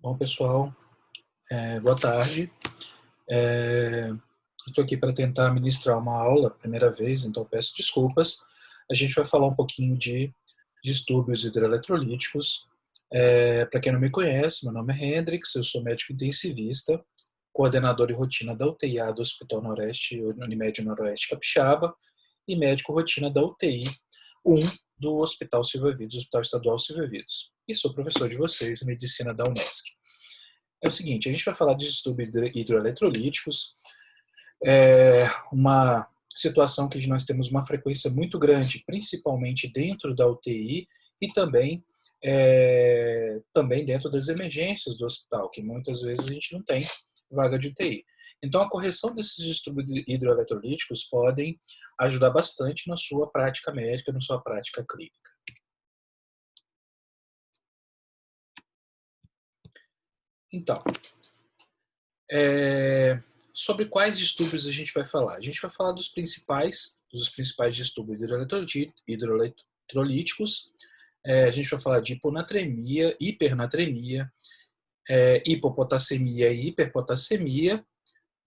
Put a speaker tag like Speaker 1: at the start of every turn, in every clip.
Speaker 1: Bom, pessoal, boa tarde. Estou aqui para tentar ministrar uma aula, primeira vez, então peço desculpas. A gente vai falar um pouquinho de distúrbios hidroeletrolíticos. Para quem não me conhece, meu nome é Hendrix, eu sou médico intensivista, coordenador em rotina da UTI do Hospital Noroeste, Unimed Noroeste Capixaba, e médico rotina da UTI 1 do Hospital Silva Vidos, Hospital Estadual Silva Vidos. E sou professor de vocês em medicina da Unesc. É o seguinte, a gente vai falar de distúrbios hidroeletrolíticos, uma situação que nós temos uma frequência muito grande, principalmente dentro da UTI e também dentro das emergências do hospital, que muitas vezes a gente não tem vaga de UTI. Então, a correção desses distúrbios hidroeletrolíticos podem ajudar bastante na sua prática médica, na sua prática clínica. Então, sobre quais distúrbios a gente vai falar? A gente vai falar dos principais distúrbios hidroeletrolíticos. A gente vai falar de hiponatremia, hipernatremia, hipopotassemia e hiperpotassemia,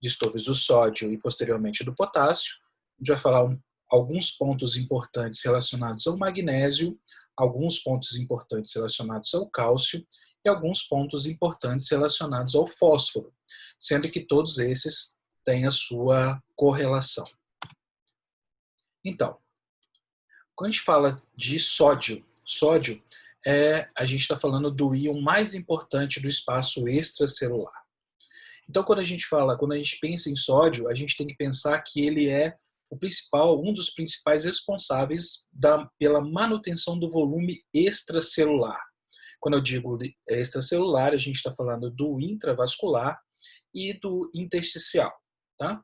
Speaker 1: distúrbios do sódio e posteriormente do potássio. A gente vai falar alguns pontos importantes relacionados ao magnésio, alguns pontos importantes relacionados ao cálcio e alguns pontos importantes relacionados ao fósforo, sendo que todos esses têm a sua correlação. Então, quando a gente fala de sódio, a gente está falando do íon mais importante do espaço extracelular. Então, quando a gente pensa em sódio, a gente tem que pensar que ele é um dos principais responsáveis pela manutenção do volume extracelular. Quando eu digo extracelular, a gente está falando do intravascular e do intersticial. Tá?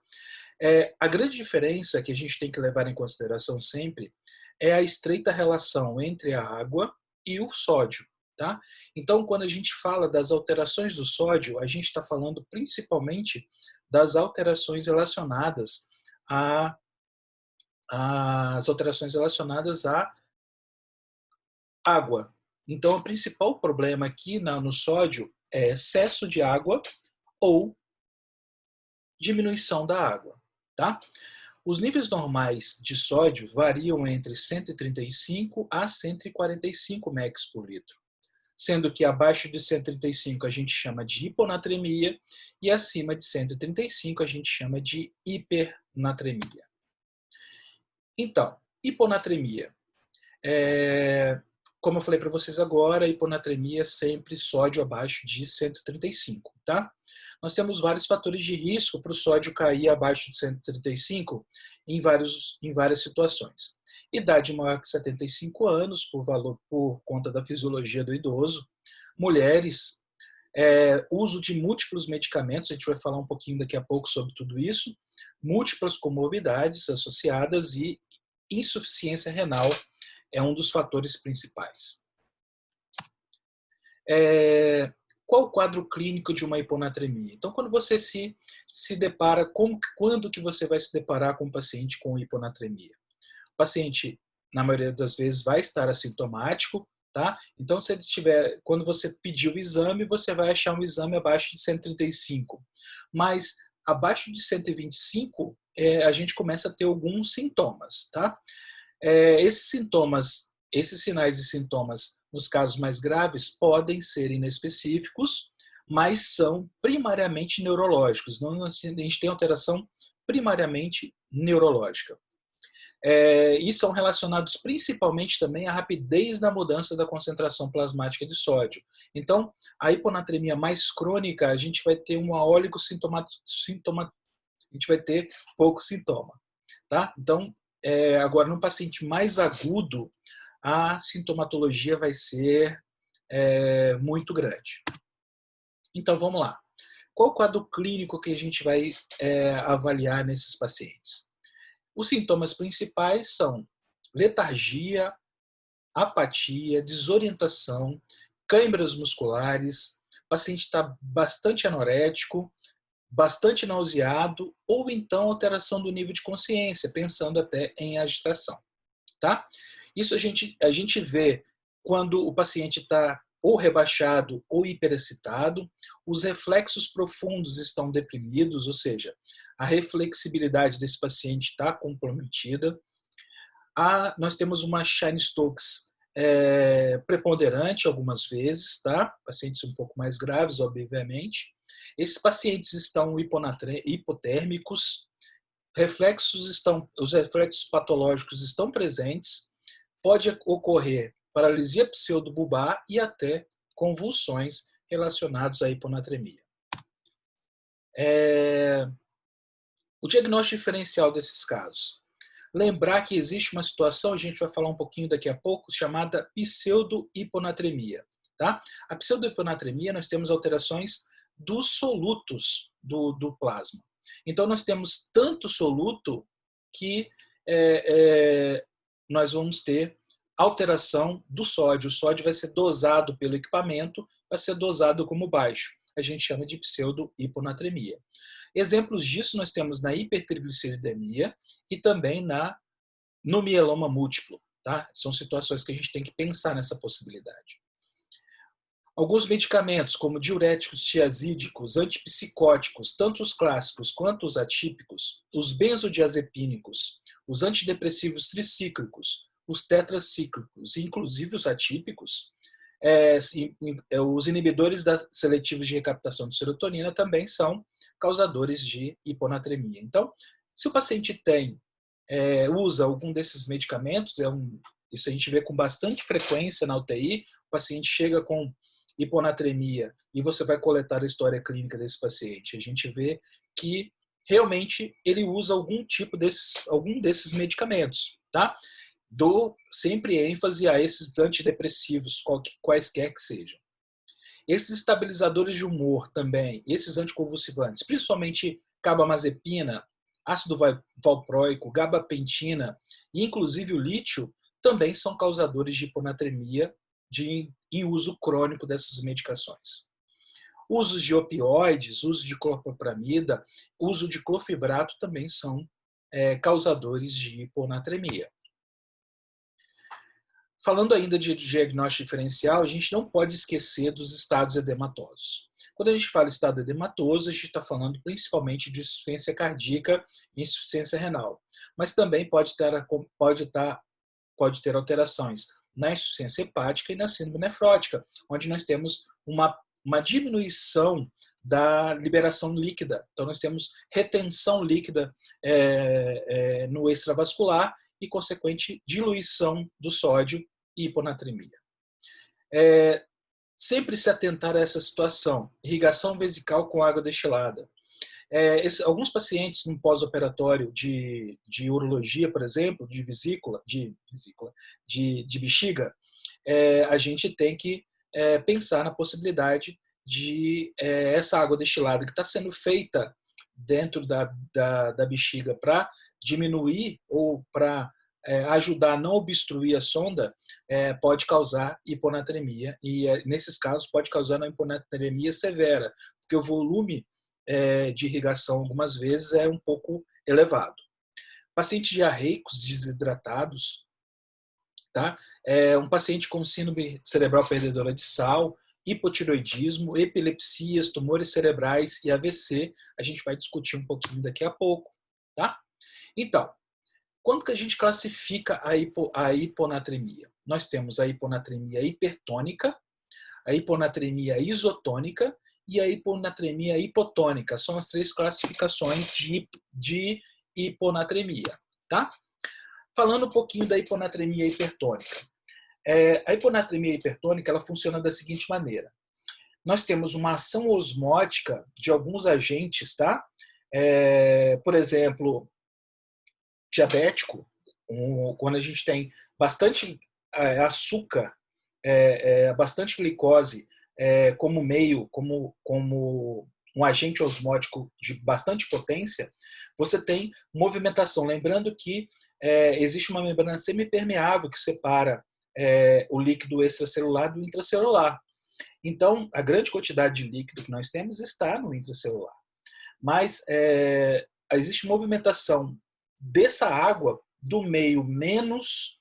Speaker 1: A grande diferença que a gente tem que levar em consideração sempre é a estreita relação entre a água e o sódio. Tá? Então, quando a gente fala das alterações do sódio, a gente está falando principalmente das alterações relacionadas à água. Então, o principal problema aqui no sódio é excesso de água ou diminuição da água. Tá? Os níveis normais de sódio variam entre 135 a 145 megs por litro, sendo que abaixo de 135 a gente chama de hiponatremia e acima de 135 a gente chama de hipernatremia. Então, hiponatremia. Como eu falei para vocês agora, hiponatremia é sempre sódio abaixo de 135, tá? Nós temos vários fatores de risco para o sódio cair abaixo de 135 em várias situações. Idade maior que 75 anos, por conta da fisiologia do idoso. Mulheres, uso de múltiplos medicamentos, a gente vai falar um pouquinho daqui a pouco sobre tudo isso. Múltiplas comorbidades associadas e insuficiência renal é um dos fatores principais. Qual o quadro clínico de uma hiponatremia? Então, quando você se depara, quando que você vai se deparar com um paciente com hiponatremia? O paciente, na maioria das vezes, vai estar assintomático, tá? Então, quando você pedir o exame, você vai achar um exame abaixo de 135. Mas abaixo de 125, a gente começa a ter alguns sintomas, tá? Esses sinais e sintomas, nos casos mais graves, podem ser inespecíficos, mas são primariamente neurológicos. Então, a gente tem alteração primariamente neurológica. E são relacionados principalmente também à rapidez da mudança da concentração plasmática de sódio. Então, a hiponatremia mais crônica, a gente vai ter uma a gente vai ter pouco sintoma. Tá? Então, agora, no paciente mais agudo, a sintomatologia vai ser muito grande. Então, vamos lá. Qual o quadro clínico que a gente vai avaliar nesses pacientes? Os sintomas principais são letargia, apatia, desorientação, câimbras musculares, o paciente está bastante anorético, bastante nauseado ou então alteração do nível de consciência, pensando até em agitação. Tá? Isso a gente vê quando o paciente está ou rebaixado ou hiperexcitado, os reflexos profundos estão deprimidos, ou seja, a reflexibilidade desse paciente está comprometida. Nós temos uma Chine-Stokes preponderante algumas vezes, tá? Pacientes um pouco mais graves, obviamente. Esses pacientes estão hipotérmicos, os reflexos patológicos estão presentes, pode ocorrer paralisia pseudobulbar e até convulsões relacionadas à hiponatremia. O diagnóstico diferencial desses casos. Lembrar que existe uma situação, a gente vai falar um pouquinho daqui a pouco, chamada pseudo-hiponatremia. Tá? A pseudo-hiponatremia, nós temos alterações dos solutos do plasma. Então, nós temos tanto soluto que nós vamos ter alteração do sódio. O sódio vai ser dosado pelo equipamento, vai ser dosado como baixo. A gente chama de pseudo-hiponatremia. Exemplos disso nós temos na hipertrigliceridemia e também no mieloma múltiplo. Tá? São situações que a gente tem que pensar nessa possibilidade. Alguns medicamentos, como diuréticos tiazídicos, antipsicóticos, tanto os clássicos quanto os atípicos, os benzodiazepínicos, os antidepressivos tricíclicos, os tetracíclicos, inclusive os atípicos, os inibidores seletivos de recaptação de serotonina também são causadores de hiponatremia. Então, se o paciente usa algum desses medicamentos, isso a gente vê com bastante frequência na UTI, o paciente chega com hiponatremia e você vai coletar a história clínica desse paciente. A gente vê que realmente ele usa algum desses medicamentos, tá? Dou sempre ênfase a esses antidepressivos, quaisquer que sejam. Esses estabilizadores de humor também, esses anticonvulsivantes, principalmente carbamazepina, ácido valproico, gabapentina e inclusive o lítio, também são causadores de hiponatremia em uso crônico dessas medicações. Usos de opioides, uso de clopropramida, uso de clofebrato também são causadores de hiponatremia. Falando ainda de diagnóstico diferencial, a gente não pode esquecer dos estados edematosos. Quando a gente fala estado edematoso, a gente está falando principalmente de insuficiência cardíaca e insuficiência renal. Mas também pode ter alterações na insuficiência hepática e na síndrome nefrótica, onde nós temos uma diminuição da liberação líquida. Então, nós temos retenção líquida no extravascular e, consequente, diluição do sódio e hiponatremia. Sempre se atentar a essa situação. Irrigação vesical com água destilada. Alguns pacientes no pós-operatório de urologia, por exemplo, de bexiga, a gente tem que pensar na possibilidade de essa água destilada que está sendo feita dentro da bexiga para diminuir ou para ajudar a não obstruir a sonda, pode causar hiponatremia e, nesses casos, pode causar uma hiponatremia severa, porque o volume de irrigação, algumas vezes, é um pouco elevado. Pacientes diarreicos, desidratados, tá? Um paciente com síndrome cerebral perdedora de sal, hipotiroidismo, epilepsias, tumores cerebrais e AVC, a gente vai discutir um pouquinho daqui a pouco, tá? Então, quando que a gente classifica a hiponatremia? Nós temos a hiponatremia hipertônica, a hiponatremia isotônica e a hiponatremia hipotônica. São as três classificações de hiponatremia. Tá? Falando um pouquinho da hiponatremia hipertônica. A hiponatremia hipertônica ela funciona da seguinte maneira. Nós temos uma ação osmótica de alguns agentes, tá? Por exemplo, diabético, quando a gente tem bastante açúcar, bastante glicose como meio, como um agente osmótico de bastante potência, você tem movimentação. Lembrando que existe uma membrana semipermeável que separa o líquido extracelular do intracelular. Então, a grande quantidade de líquido que nós temos está no intracelular. Mas existe movimentação dessa água do meio menos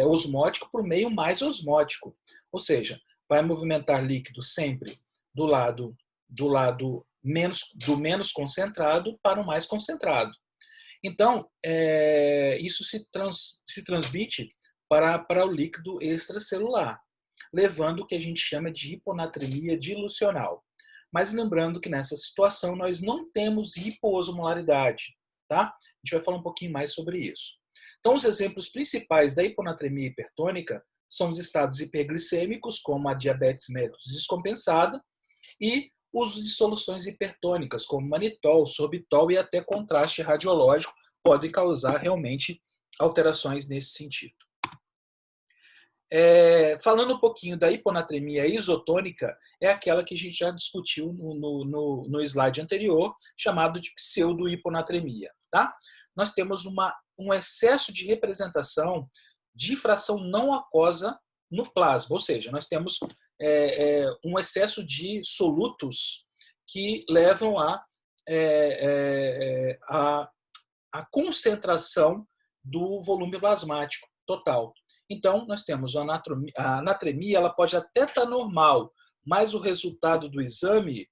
Speaker 1: osmótico para o meio mais osmótico. Ou seja, vai movimentar líquido sempre do menos concentrado para o mais concentrado. Então, isso se transmite para o líquido extracelular, levando o que a gente chama de hiponatremia dilucional. Mas lembrando que nessa situação nós não temos hipoosmolaridade, tá? A gente vai falar um pouquinho mais sobre isso. Então, os exemplos principais da hiponatremia hipertônica são os estados hiperglicêmicos, como a diabetes mellitus descompensada, e uso de soluções hipertônicas, como manitol, sorbitol e até contraste radiológico, podem causar realmente alterações nesse sentido. Falando um pouquinho da hiponatremia isotônica, é aquela que a gente já discutiu no slide anterior, chamado de pseudo-hiponatremia. Tá? Nós temos um excesso de representação de fração não aquosa no plasma, ou seja, nós temos um excesso de solutos que levam a concentração do volume plasmático total. Então, nós temos a anatremia, ela pode até estar normal, mas o resultado do exame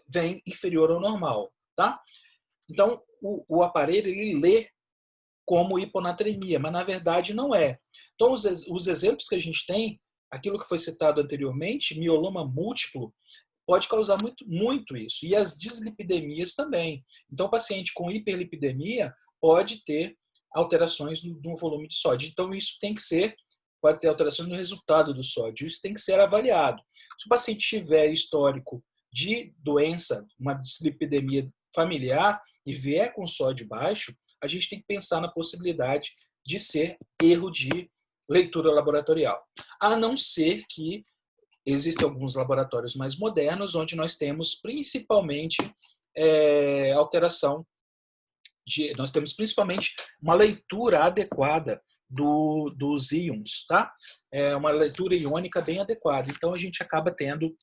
Speaker 1: vem inferior ao normal. Tá? Então, o aparelho ele lê como hiponatremia, mas na verdade não é. Então, os exemplos que a gente tem, aquilo que foi citado anteriormente, mioloma múltiplo, pode causar muito isso. E as dislipidemias também. Então, o paciente com hiperlipidemia pode ter alterações no volume de sódio. Então, isso pode ter alterações no resultado do sódio. Isso tem que ser avaliado. Se o paciente tiver histórico de doença, uma dislipidemia familiar, e vier com sódio baixo, a gente tem que pensar na possibilidade de ser erro de leitura laboratorial. A não ser que existem alguns laboratórios mais modernos, onde nós temos principalmente nós temos principalmente uma leitura adequada dos íons, tá? Uma leitura iônica bem adequada. Então, a gente acaba tendo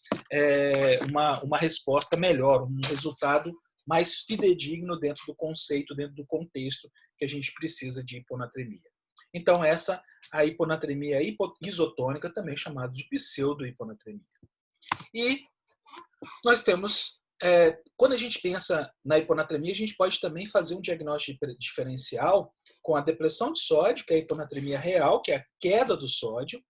Speaker 1: uma resposta melhor, um resultado mais fidedigno dentro do conceito, dentro do contexto que a gente precisa de hiponatremia. Então, a hiponatremia isotônica, também chamada de pseudo-hiponatremia. E nós temos, quando a gente pensa na hiponatremia, a gente pode também fazer um diagnóstico diferencial com a depressão de sódio, que é a hiponatremia real, que é a queda do sódio,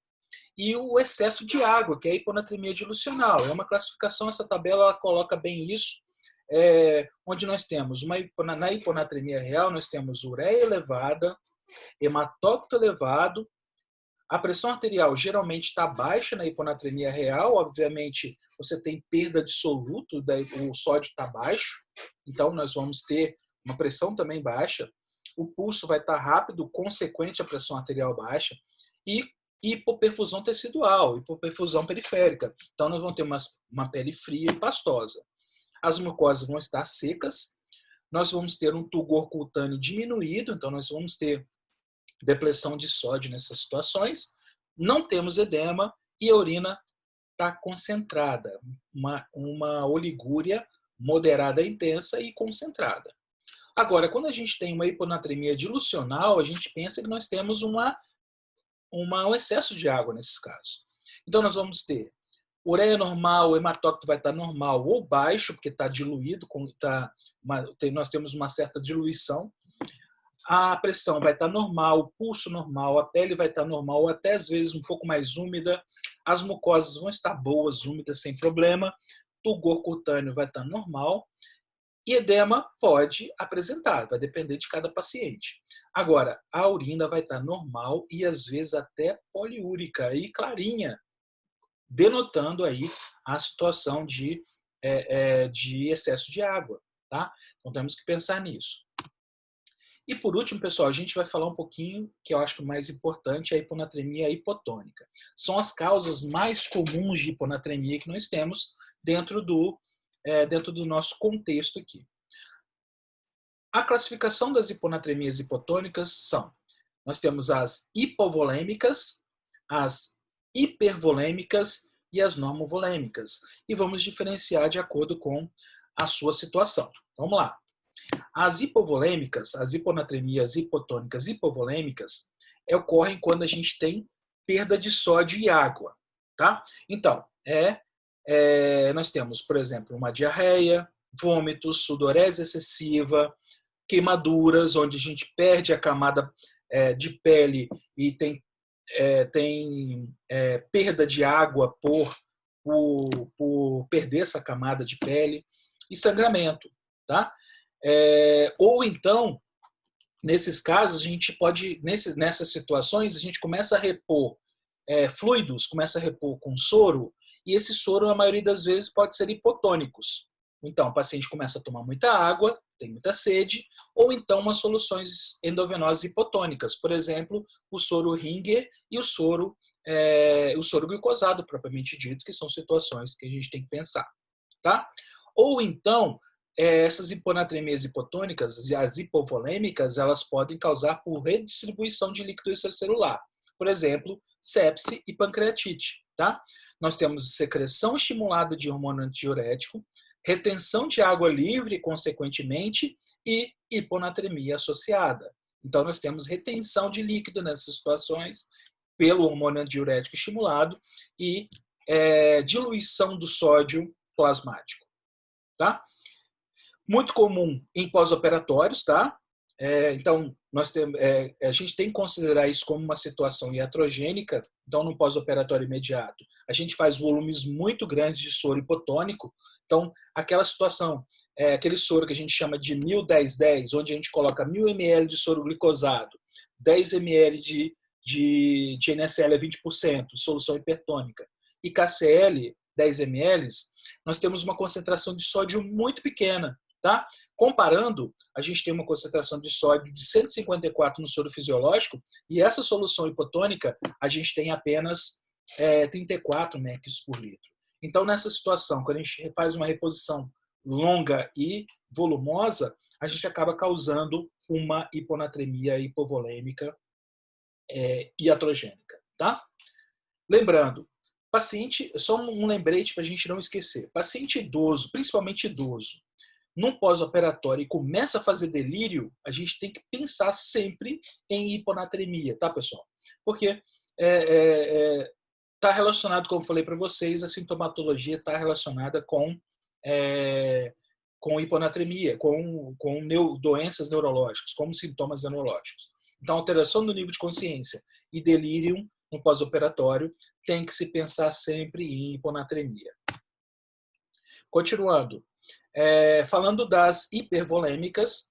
Speaker 1: e o excesso de água, que é a hiponatremia dilucional. É uma classificação, essa tabela ela coloca bem isso, onde nós temos, na hiponatremia real, nós temos ureia elevada, hematócrito elevado, a pressão arterial geralmente está baixa na hiponatremia real, obviamente você tem perda de soluto, o sódio está baixo, então nós vamos ter uma pressão também baixa, o pulso vai estar rápido, consequente à pressão arterial baixa, e hipoperfusão tecidual, hipoperfusão periférica. Então nós vamos ter uma pele fria e pastosa. As mucosas vão estar secas, nós vamos ter um turgor cutâneo diminuído, então nós vamos ter depressão de sódio nessas situações, não temos edema e a urina está concentrada, uma oligúria moderada intensa e concentrada. Agora, quando a gente tem uma hiponatremia dilucional, a gente pensa que nós temos um excesso de água nesses casos. Então, nós vamos ter ureia normal, o hematócrito vai estar normal ou baixo, porque está diluído, nós temos uma certa diluição. A pressão vai estar normal, o pulso normal, a pele vai estar normal, ou até às vezes um pouco mais úmida. As mucosas vão estar boas, úmidas, sem problema. O turgor cutâneo vai estar normal. E edema pode apresentar, vai depender de cada paciente. Agora, a urina vai estar normal e às vezes até poliúrica e clarinha, denotando aí a situação de excesso de água. Tá? Então temos que pensar nisso. E por último, pessoal, a gente vai falar um pouquinho, que eu acho que o mais importante, é a hiponatremia hipotônica. São as causas mais comuns de hiponatremia que nós temos dentro do nosso contexto aqui. A classificação das hiponatremias hipotônicas nós temos as hipovolêmicas, as hipervolêmicas e as normovolêmicas. E vamos diferenciar de acordo com a sua situação. Vamos lá. As hipovolêmicas, as hiponatremias hipotônicas hipovolêmicas, ocorrem quando a gente tem perda de sódio e água. tá? Então, nós temos, por exemplo, uma diarreia, vômitos, sudorese excessiva, queimaduras, onde a gente perde a camada de pele e tem perda de água por perder essa camada de pele, e sangramento, tá? Ou então, nesses casos, a gente pode, nessas situações, a gente começa a repor fluidos, começa a repor com soro, e esse soro, na maioria das vezes, pode ser hipotônicos. Então, o paciente começa a tomar muita água, tem muita sede, ou então umas soluções endovenosas hipotônicas, por exemplo, o soro Ringer e o soro glicosado, propriamente dito, que são situações que a gente tem que pensar. Tá? Ou então, essas hiponatremias hipotônicas, as hipovolêmicas, elas podem causar por redistribuição de líquido extracelular. Por exemplo, sepse e pancreatite. Tá? Nós temos secreção estimulada de hormônio antidiurético, retenção de água livre, consequentemente, e hiponatremia associada. Então, nós temos retenção de líquido nessas situações pelo hormônio antidiurético estimulado e diluição do sódio plasmático. Tá? Muito comum em pós-operatórios, tá? Então, a gente tem que considerar isso como uma situação iatrogênica. Então, no pós-operatório imediato, a gente faz volumes muito grandes de soro hipotônico. Então, aquela situação, aquele soro que a gente chama de 1000-10-10, onde a gente coloca 1000 ml de soro glicosado, 10 ml de NSL a 20%, solução hipertônica, e KCl, 10 ml, nós temos uma concentração de sódio muito pequena. Tá? Comparando, a gente tem uma concentração de sódio de 154 no soro fisiológico e essa solução hipotônica a gente tem apenas 34 mEq por litro. Então, nessa situação, quando a gente faz uma reposição longa e volumosa, a gente acaba causando uma hiponatremia hipovolêmica iatrogênica. Tá? Lembrando, paciente, só um lembrete para a gente não esquecer, paciente idoso, principalmente idoso, num pós-operatório e começa a fazer delírio, a gente tem que pensar sempre em hiponatremia, tá, pessoal? Porque está relacionado, como eu falei para vocês, a sintomatologia está relacionada com hiponatremia, com doenças neurológicas, como sintomas neurológicos. Então, alteração do nível de consciência e delírio no pós-operatório tem que se pensar sempre em hiponatremia. Continuando. Falando das hipervolêmicas,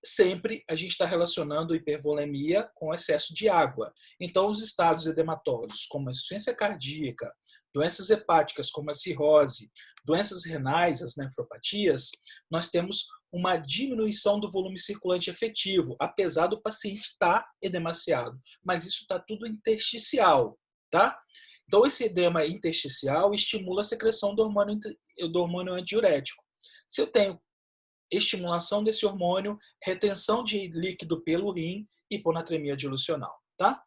Speaker 1: sempre a gente está relacionando hipervolemia com excesso de água. Então, os estados edematórios, como a insuficiência cardíaca, doenças hepáticas, como a cirrose, doenças renais, as nefropatias, nós temos uma diminuição do volume circulante efetivo, apesar do paciente estar edemaciado. Mas isso está tudo intersticial, tá? Então, esse edema intersticial estimula a secreção do hormônio antidiurético. Se eu tenho estimulação desse hormônio, retenção de líquido pelo rim, hiponatremia dilucional. Tá?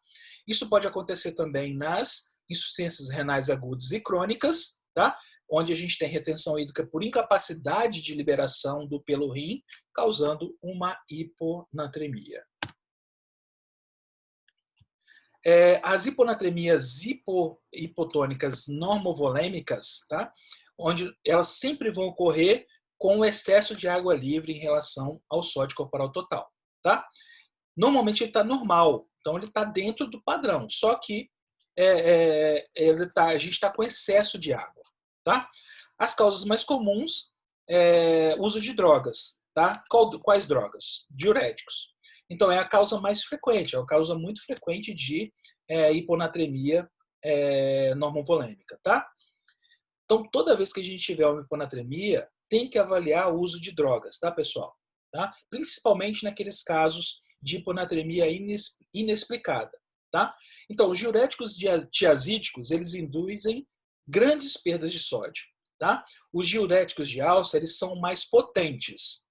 Speaker 1: Isso pode acontecer também nas insuficiências renais agudas e crônicas, tá? Onde a gente tem retenção hídrica por incapacidade de liberação pelo rim, causando uma hiponatremia. As hiponatremias hipotônicas normovolêmicas, tá? Onde elas sempre vão ocorrer com o excesso de água livre em relação ao sódio corporal total. Tá? Normalmente ele está normal, então ele está dentro do padrão, só que a gente está com excesso de água. Tá? As causas mais comuns, uso de drogas. Tá? Quais drogas? Diuréticos. Então, é a causa mais frequente, é a causa muito frequente de hiponatremia normovolêmica. Tá? Então, toda vez que a gente tiver uma hiponatremia, tem que avaliar o uso de drogas, tá, pessoal? Tá? Principalmente naqueles casos de hiponatremia inexplicada. Tá? Então, os diuréticos tiazídicos, eles induzem grandes perdas de sódio. Tá? Os diuréticos de alça, eles são mais potentes,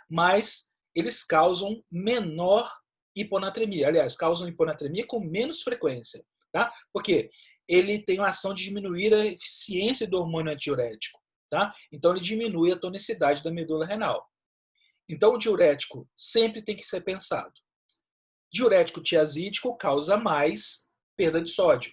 Speaker 1: mas eles causam menor hiponatremia. Aliás, causam hiponatremia com menos frequência. Tá? Porque ele tem a ação de diminuir a eficiência do hormônio antidiurético. Tá? Então, ele diminui a tonicidade da medula renal. Então, o diurético sempre tem que ser pensado. Diurético tiazídico causa mais perda de sódio.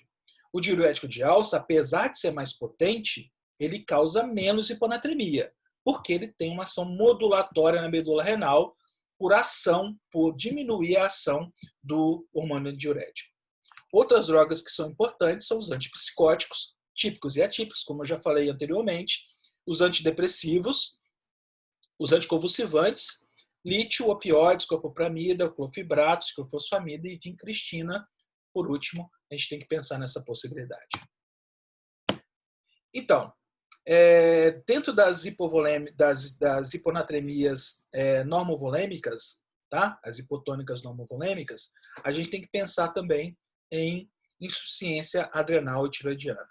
Speaker 1: O diurético de alça, apesar de ser mais potente, ele causa menos hiponatremia, porque ele tem uma ação modulatória na medula renal por diminuir a ação do hormônio diurético. Outras drogas que são importantes são os antipsicóticos, típicos e atípicos, como eu já falei anteriormente, os antidepressivos, os anticonvulsivantes, lítio, opioides, clopropramida, clofibrato, ciclofosfamida e vincristina. Por último, a gente tem que pensar nessa possibilidade. Então, dentro das hiponatremias normovolêmicas, tá? As hipotônicas normovolêmicas, a gente tem que pensar também em insuficiência adrenal e tiroidiana.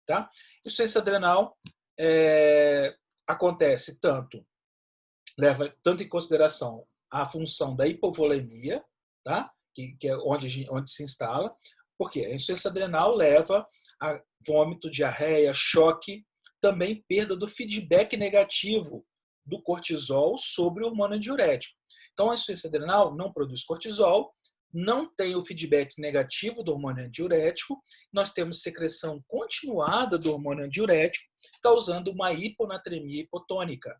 Speaker 1: Tá? Insuficiência adrenal acontece leva tanto em consideração a função da hipovolemia, tá? que é onde se instala, porque a insuficiência adrenal leva a vômito, diarreia, choque, também perda do feedback negativo do cortisol sobre o hormônio diurético. Então, a insuficiência adrenal não produz cortisol, não tem o feedback negativo do hormônio diurético, nós temos secreção continuada do hormônio diurético, causando uma hiponatremia hipotônica.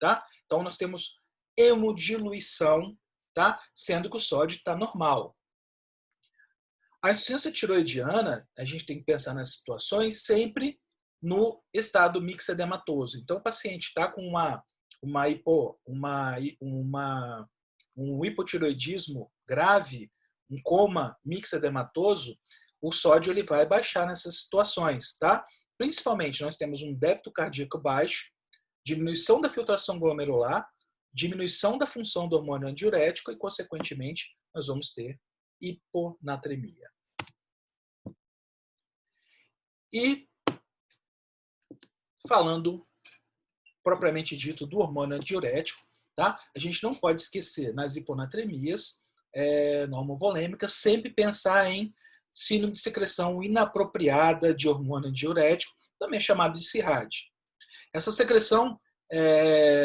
Speaker 1: Tá? Então, nós temos hemodiluição, tá? Sendo que o sódio está normal. A insuficiência tiroidiana, a gente tem que pensar nas situações sempre no estado mixedematoso. Então, o paciente está com um hipotiroidismo grave, um coma mixedematoso, o sódio ele vai baixar nessas situações, tá? Principalmente, nós temos um débito cardíaco baixo, diminuição da filtração glomerular, diminuição da função do hormônio antidiurético e, consequentemente, nós vamos ter hiponatremia. E, falando propriamente dito do hormônio antidiurético, tá? A gente não pode esquecer, nas hiponatremias normovolêmicas, sempre pensar em síndrome de secreção inapropriada de hormônio antidiurético, também chamado de CIRAD. Essa secreção,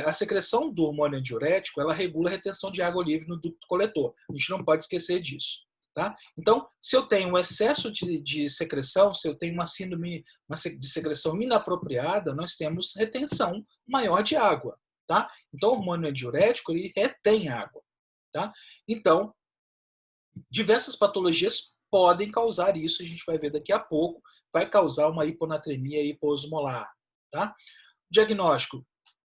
Speaker 1: a secreção do hormônio antidiurético, ela regula a retenção de água livre no ducto coletor. A gente não pode esquecer disso. Tá? Então, se eu tenho um excesso de secreção, se eu tenho uma síndrome de secreção inapropriada, nós temos retenção maior de água. Tá? Então, o hormônio diurético ele retém água. Tá? Então, diversas patologias podem causar isso, a gente vai ver daqui a pouco, vai causar uma hiponatremia hipoosmolar. Tá? O diagnóstico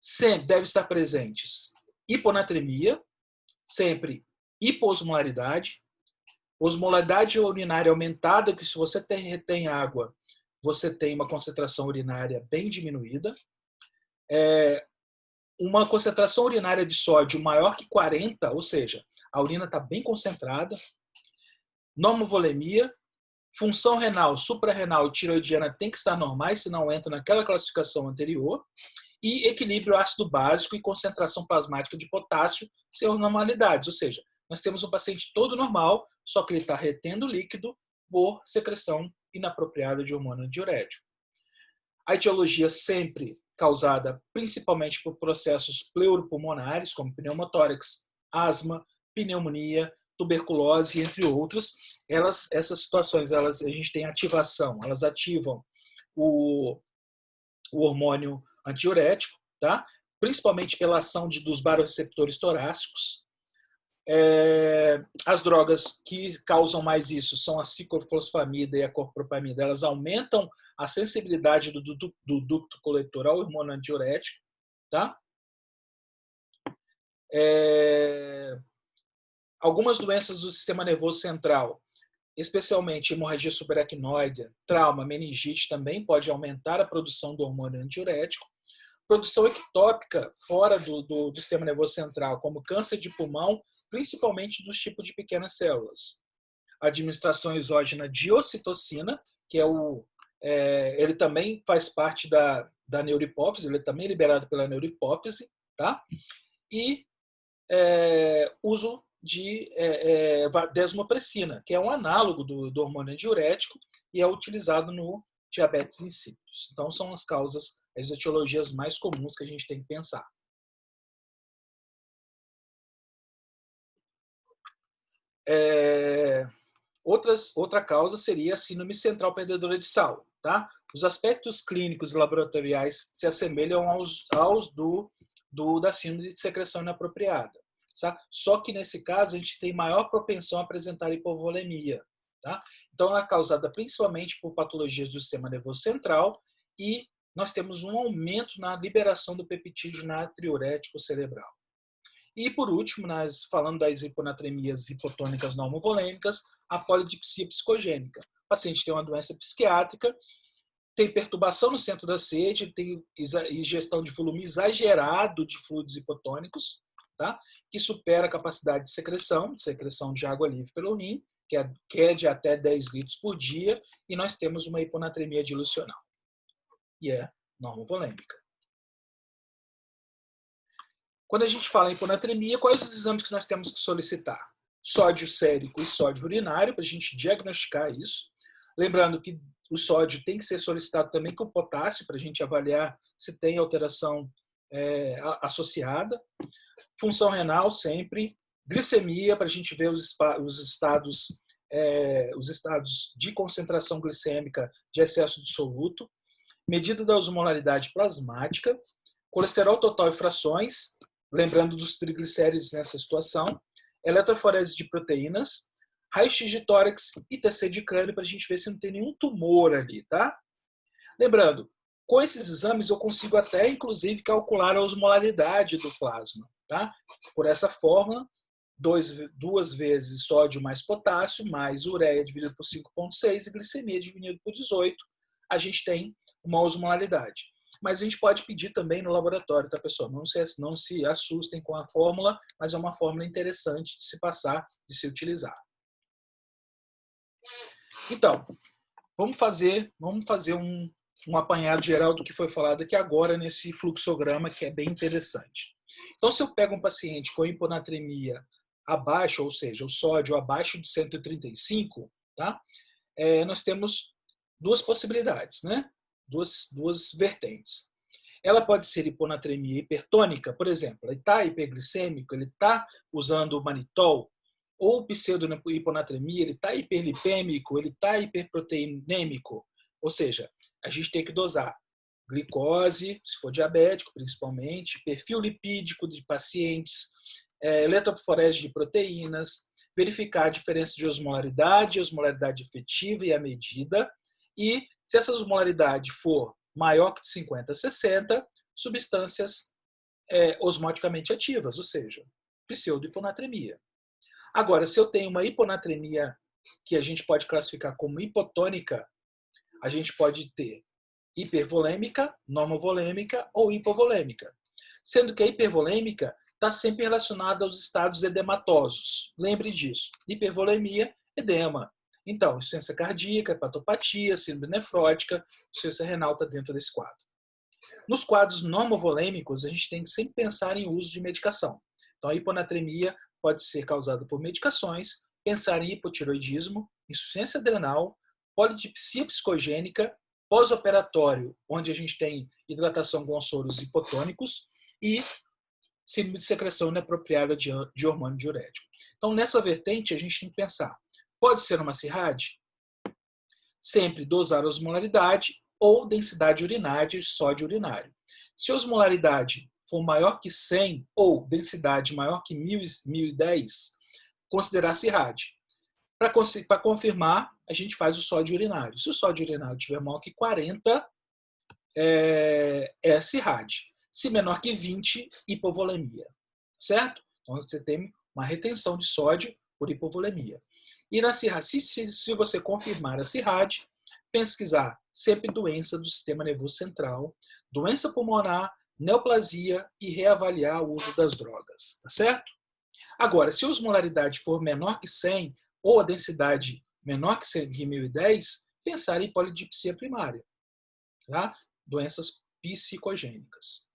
Speaker 1: sempre deve estar presentes hiponatremia, sempre hipoosmolaridade, osmolaridade urinária aumentada, que se você retém água, você tem uma concentração urinária bem diminuída. Uma concentração urinária de sódio maior que 40, ou seja, a urina está bem concentrada. Normovolemia, função renal, suprarrenal e tiroidiana tem que estar normais, senão entra naquela classificação anterior. E equilíbrio ácido básico e concentração plasmática de potássio sem normalidades, ou seja, nós temos um paciente todo normal, só que ele está retendo líquido por secreção inapropriada de hormônio diurético. A etiologia sempre causada principalmente por processos pleuropulmonares, como pneumotórax, asma, pneumonia, tuberculose, entre outros. Essas situações, a gente tem ativação, elas ativam o hormônio antidiurético, tá? Principalmente pela ação dos baroreceptores torácicos. As drogas que causam mais isso são a ciclofosfamida e a clopropamida. Elas aumentam a sensibilidade do ducto coletor ao hormônio antidiurético. Tá? Algumas doenças do sistema nervoso central, especialmente hemorragia subaracnoide, trauma, meningite, também pode aumentar a produção do hormônio antidiurético. Produção ectópica fora do sistema nervoso central, como câncer de pulmão, principalmente dos tipos de pequenas células. Administração exógena de ocitocina, que ele também faz parte da neurohipófise, ele é também liberado pela neurohipófise, tá? E uso de desmopressina, que é um análogo do hormônio diurético e é utilizado no diabetes insípidos. Então, são as causas, as etiologias mais comuns que a gente tem que pensar. Outra causa seria a síndrome central perdedora de sal. Tá? Os aspectos clínicos e laboratoriais se assemelham aos da síndrome de secreção inapropriada. Tá? Só que nesse caso a gente tem maior propensão a apresentar hipovolemia. Tá? Então ela é causada principalmente por patologias do sistema nervoso central e nós temos um aumento na liberação do peptídeo natriurético cerebral. E por último, falando das hiponatremias hipotônicas normovolêmicas, a polidipsia psicogênica. O paciente tem uma doença psiquiátrica, tem perturbação no centro da sede, tem ingestão de volume exagerado de fluidos hipotônicos, tá? Que supera a capacidade de secreção de água livre pelo rim, que é de até 10 litros por dia, e nós temos uma hiponatremia dilucional, e é normovolêmica. Quando a gente fala em hiponatremia, quais os exames que nós temos que solicitar? Sódio sérico e sódio urinário, para a gente diagnosticar isso. Lembrando que o sódio tem que ser solicitado também com potássio, para a gente avaliar se tem alteração associada. Função renal sempre. Glicemia, para a gente ver os estados de concentração glicêmica de excesso de soluto. Medida da osmolaridade plasmática. Colesterol total e frações, lembrando dos triglicéridos nessa situação. Eletroforese de proteínas. Raio-x de tórax e TC de crânio para a gente ver se não tem nenhum tumor ali, tá? Lembrando, com esses exames eu consigo até, inclusive, calcular a osmolaridade do plasma, tá? Por essa fórmula, 2 vezes sódio mais potássio, mais ureia dividido por 5,6 e glicemia dividido por 18, a gente tem uma osmolaridade. Mas a gente pode pedir também no laboratório, tá, pessoal? Não se assustem com a fórmula, mas é uma fórmula interessante de se passar, de se utilizar. Então, vamos fazer um apanhado geral do que foi falado aqui agora nesse fluxograma, que é bem interessante. Então, se eu pego um paciente com hiponatremia abaixo, ou seja, o sódio abaixo de 135, tá? Nós temos 2 possibilidades, né? Duas vertentes. Ela pode ser hiponatremia hipertônica, por exemplo, ele está hiperglicêmico, ele está usando manitol, ou pseudo-hiponatremia, ele está hiperlipêmico, ele está hiperproteinêmico. Ou seja, a gente tem que dosar glicose, se for diabético principalmente, perfil lipídico de pacientes, eletroforese de proteínas, verificar a diferença de osmolaridade efetiva e a medida, e se essa osmolaridade for maior que 50 a 60, substâncias osmoticamente ativas, ou seja, pseudo-hiponatremia. Agora, se eu tenho uma hiponatremia que a gente pode classificar como hipotônica, a gente pode ter hipervolêmica, normovolêmica ou hipovolêmica. Sendo que a hipervolêmica está sempre relacionada aos estados edematosos. Lembre disso. Hipervolemia, edema. Então, insuficiência cardíaca, hepatopatia, síndrome nefrótica, insuficiência renal está dentro desse quadro. Nos quadros normovolêmicos, a gente tem que sempre pensar em uso de medicação. Então, a hiponatremia pode ser causada por medicações, pensar em hipotiroidismo, insuficiência adrenal, polidipsia psicogênica, pós-operatório, onde a gente tem hidratação com soros hipotônicos e síndrome de secreção inapropriada de hormônio diurético. Então, nessa vertente, a gente tem que pensar, pode ser uma CIRRAD? Sempre dosar a osmolaridade ou densidade urinária de sódio urinário. Se a osmolaridade for maior que 100 ou densidade maior que 1010, considerar CIRRAD. Para confirmar, a gente faz o sódio urinário. Se o sódio urinário tiver maior que 40, é CIRRAD. Se menor que 20, hipovolemia. Certo? Então, você tem uma retenção de sódio por hipovolemia. E na CIRRAD, se você confirmar a CIRRAD, pesquisar sempre doença do sistema nervoso central, doença pulmonar, neoplasia e reavaliar o uso das drogas. Tá certo? Agora, se a osmolaridade for menor que 100 ou a densidade menor que 1010, pensar em polidipsia primária. Tá? Doenças psicogênicas.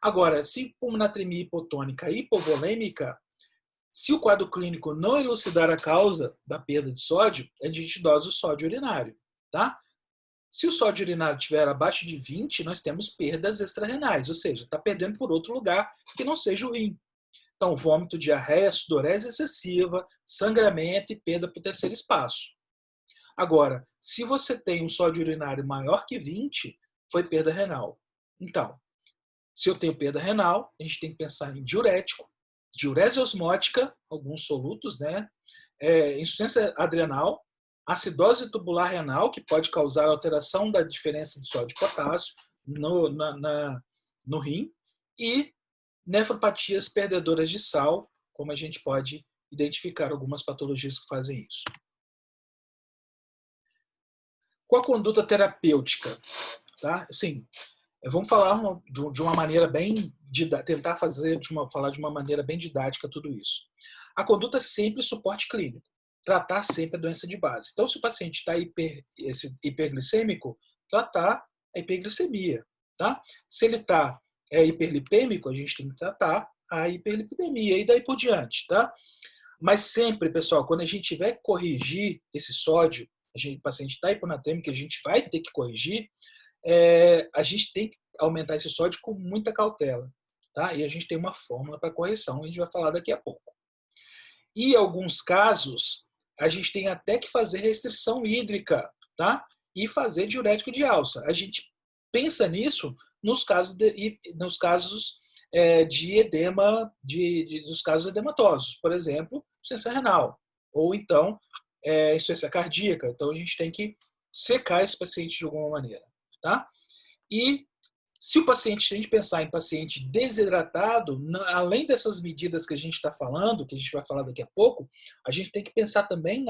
Speaker 1: Agora, se pulmonatremia hipotônica hipovolêmica, se o quadro clínico não elucidar a causa da perda de sódio, a gente dosa o sódio urinário. Tá? Se o sódio urinário estiver abaixo de 20, nós temos perdas extrarrenais, ou seja, está perdendo por outro lugar que não seja o rim. Então, vômito, diarreia, sudorese excessiva, sangramento e perda para o terceiro espaço. Agora, se você tem um sódio urinário maior que 20, foi perda renal. Então, se eu tenho perda renal, a gente tem que pensar em diurético, diurese osmótica, alguns solutos, né? Insuficiência adrenal, acidose tubular renal, que pode causar alteração da diferença de sódio e potássio no rim, e nefropatias perdedoras de sal, como a gente pode identificar algumas patologias que fazem isso. Com a conduta terapêutica, tá? Assim, vamos falar de uma maneira bem tentar falar de uma maneira bem didática tudo isso. A conduta é sempre suporte clínico, tratar sempre a doença de base. Então, se o paciente está hiperglicêmico, tratar a hiperglicemia, tá? Se ele está hiperlipêmico, a gente tem que tratar a hiperlipidemia e daí por diante, tá? Mas sempre, pessoal, quando a gente tiver que corrigir esse sódio, o paciente está hiponatrêmico, a gente vai ter que corrigir, a gente tem que aumentar esse sódio com muita cautela, tá? E a gente tem uma fórmula para correção, a gente vai falar daqui a pouco. E em alguns casos, a gente tem até que fazer restrição hídrica, tá? E fazer diurético de alça. A gente pensa nisso nos casos de edema, dos casos edematosos, por exemplo, insuficiência renal, ou então insuficiência cardíaca. Então a gente tem que secar esse paciente de alguma maneira, tá? E se a gente pensar em paciente desidratado, além dessas medidas que a gente está falando, que a gente vai falar daqui a pouco, a gente tem que pensar também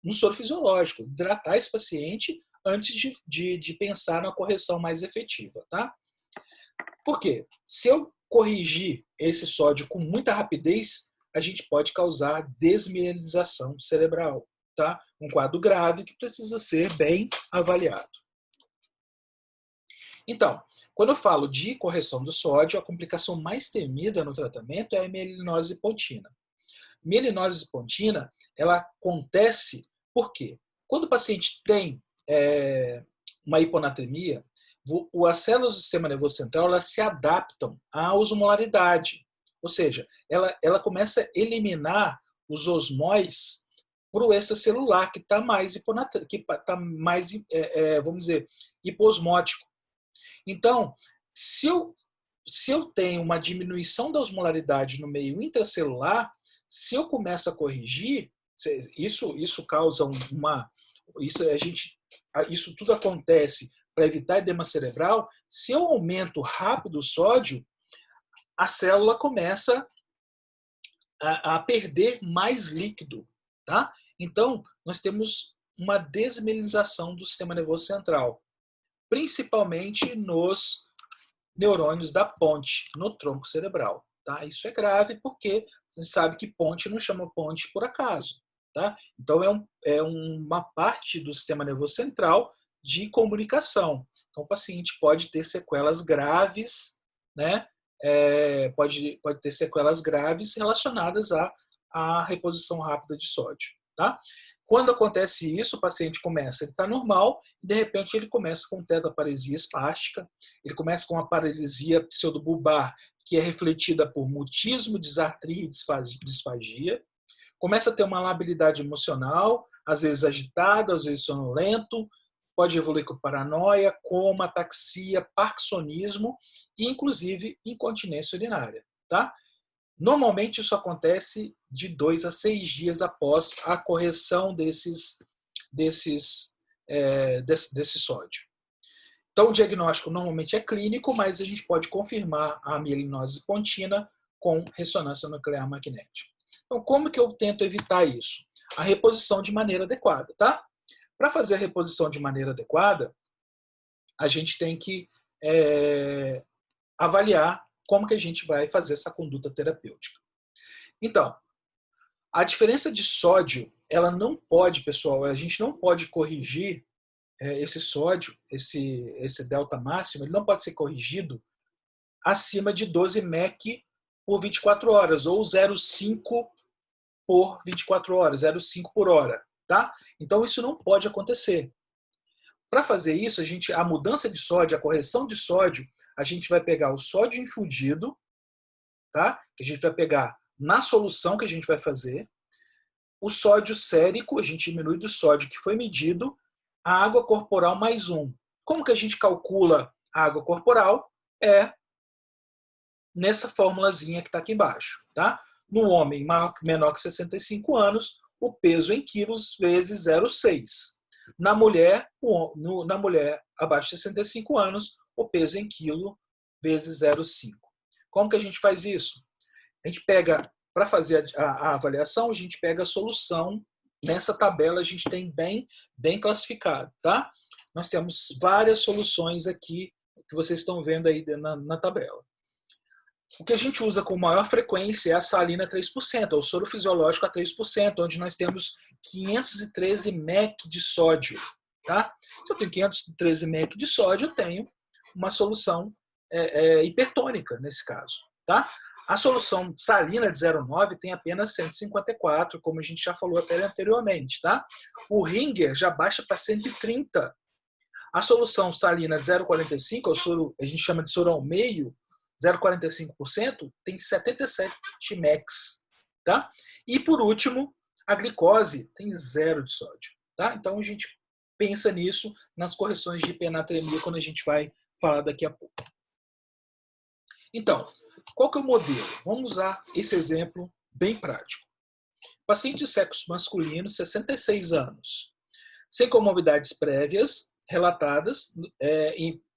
Speaker 1: no soro fisiológico, hidratar esse paciente antes de pensar na correção mais efetiva, tá? Por quê? Se eu corrigir esse sódio com muita rapidez, a gente pode causar desmineralização cerebral, tá? Um quadro grave que precisa ser bem avaliado. Então, quando eu falo de correção do sódio, a complicação mais temida no tratamento é a mielinose pontina. Mielinose pontina, ela acontece por quê? Quando o paciente tem uma hiponatremia, as células do sistema nervoso central elas se adaptam à osmolaridade. Ou seja, ela começa a eliminar os osmóis para o extracelular, que está mais, vamos dizer, hiposmótico. Então, se eu tenho uma diminuição da osmolaridade no meio intracelular, se eu começo a corrigir, isso causa isso tudo acontece para evitar edema cerebral. Se eu aumento rápido o sódio, a célula começa a perder mais líquido, tá? Então, nós temos uma desmineralização do sistema nervoso central, principalmente nos neurônios da ponte, no tronco cerebral. Tá? Isso é grave porque você sabe que ponte não chama ponte por acaso. Tá? Então, é uma parte do sistema nervoso central de comunicação. Então, o paciente pode ter sequelas graves, né? Pode ter sequelas graves relacionadas à reposição rápida de sódio. Tá? Quando acontece isso, o paciente ele está normal, e de repente ele começa com tetraparesia espástica, ele começa com uma paralisia pseudobulbar, que é refletida por mutismo, disartria e disfagia, começa a ter uma labilidade emocional, às vezes agitado, às vezes sonolento, pode evoluir com paranoia, coma, ataxia, parkinsonismo e, inclusive, incontinência urinária. Tá? Normalmente isso acontece de 2 a 6 dias após a correção desse sódio. Então o diagnóstico normalmente é clínico, mas a gente pode confirmar a mielinose pontina com ressonância nuclear magnética. Então como que eu tento evitar isso? A reposição de maneira adequada, tá? Para fazer a reposição de maneira adequada, a gente tem que avaliar como que a gente vai fazer essa conduta terapêutica. Então, a diferença de sódio, ela não pode, pessoal, a gente não pode corrigir esse sódio, esse delta máximo, ele não pode ser corrigido acima de 12 mEq por 24 horas, ou 0,5 por 24 horas, 0,5 por hora. Tá? Então, isso não pode acontecer. Para fazer isso, a mudança de sódio, a correção de sódio, a gente vai pegar o sódio infundido, tá? Que a gente vai pegar na solução que a gente vai fazer, o sódio sérico, a gente diminui do sódio que foi medido, a água corporal mais 1. Como que a gente calcula a água corporal? É nessa formulazinha que está aqui embaixo. Tá? No homem menor que 65 anos, o peso em quilos vezes 0,6. Na mulher abaixo de 65 anos, o peso em quilo vezes 0,5. Como que a gente faz isso? A gente pega, para fazer a avaliação, a gente pega a solução. Nessa tabela a gente tem bem classificado. Tá? Nós temos várias soluções aqui que vocês estão vendo aí na tabela. O que a gente usa com maior frequência é a salina 3%, é o soro fisiológico a 3%, onde nós temos 513 mEq de sódio. Tá? Se eu tenho 513 mEq de sódio, eu tenho uma solução hipertônica nesse caso. Tá? A solução salina de 0,9 tem apenas 154, como a gente já falou até anteriormente. Tá? O Ringer já baixa para 130. A solução salina de 0,45, a gente chama de soro ao meio, 0,45%, tem 77 mEq. Tá? E, por último, a glicose tem 0 de sódio. Tá? Então, a gente pensa nisso nas correções de hipernatremia quando a gente vai falar daqui a pouco. Então, qual que é o modelo? Vamos usar esse exemplo bem prático. Paciente de sexo masculino, 66 anos, sem comorbidades prévias relatadas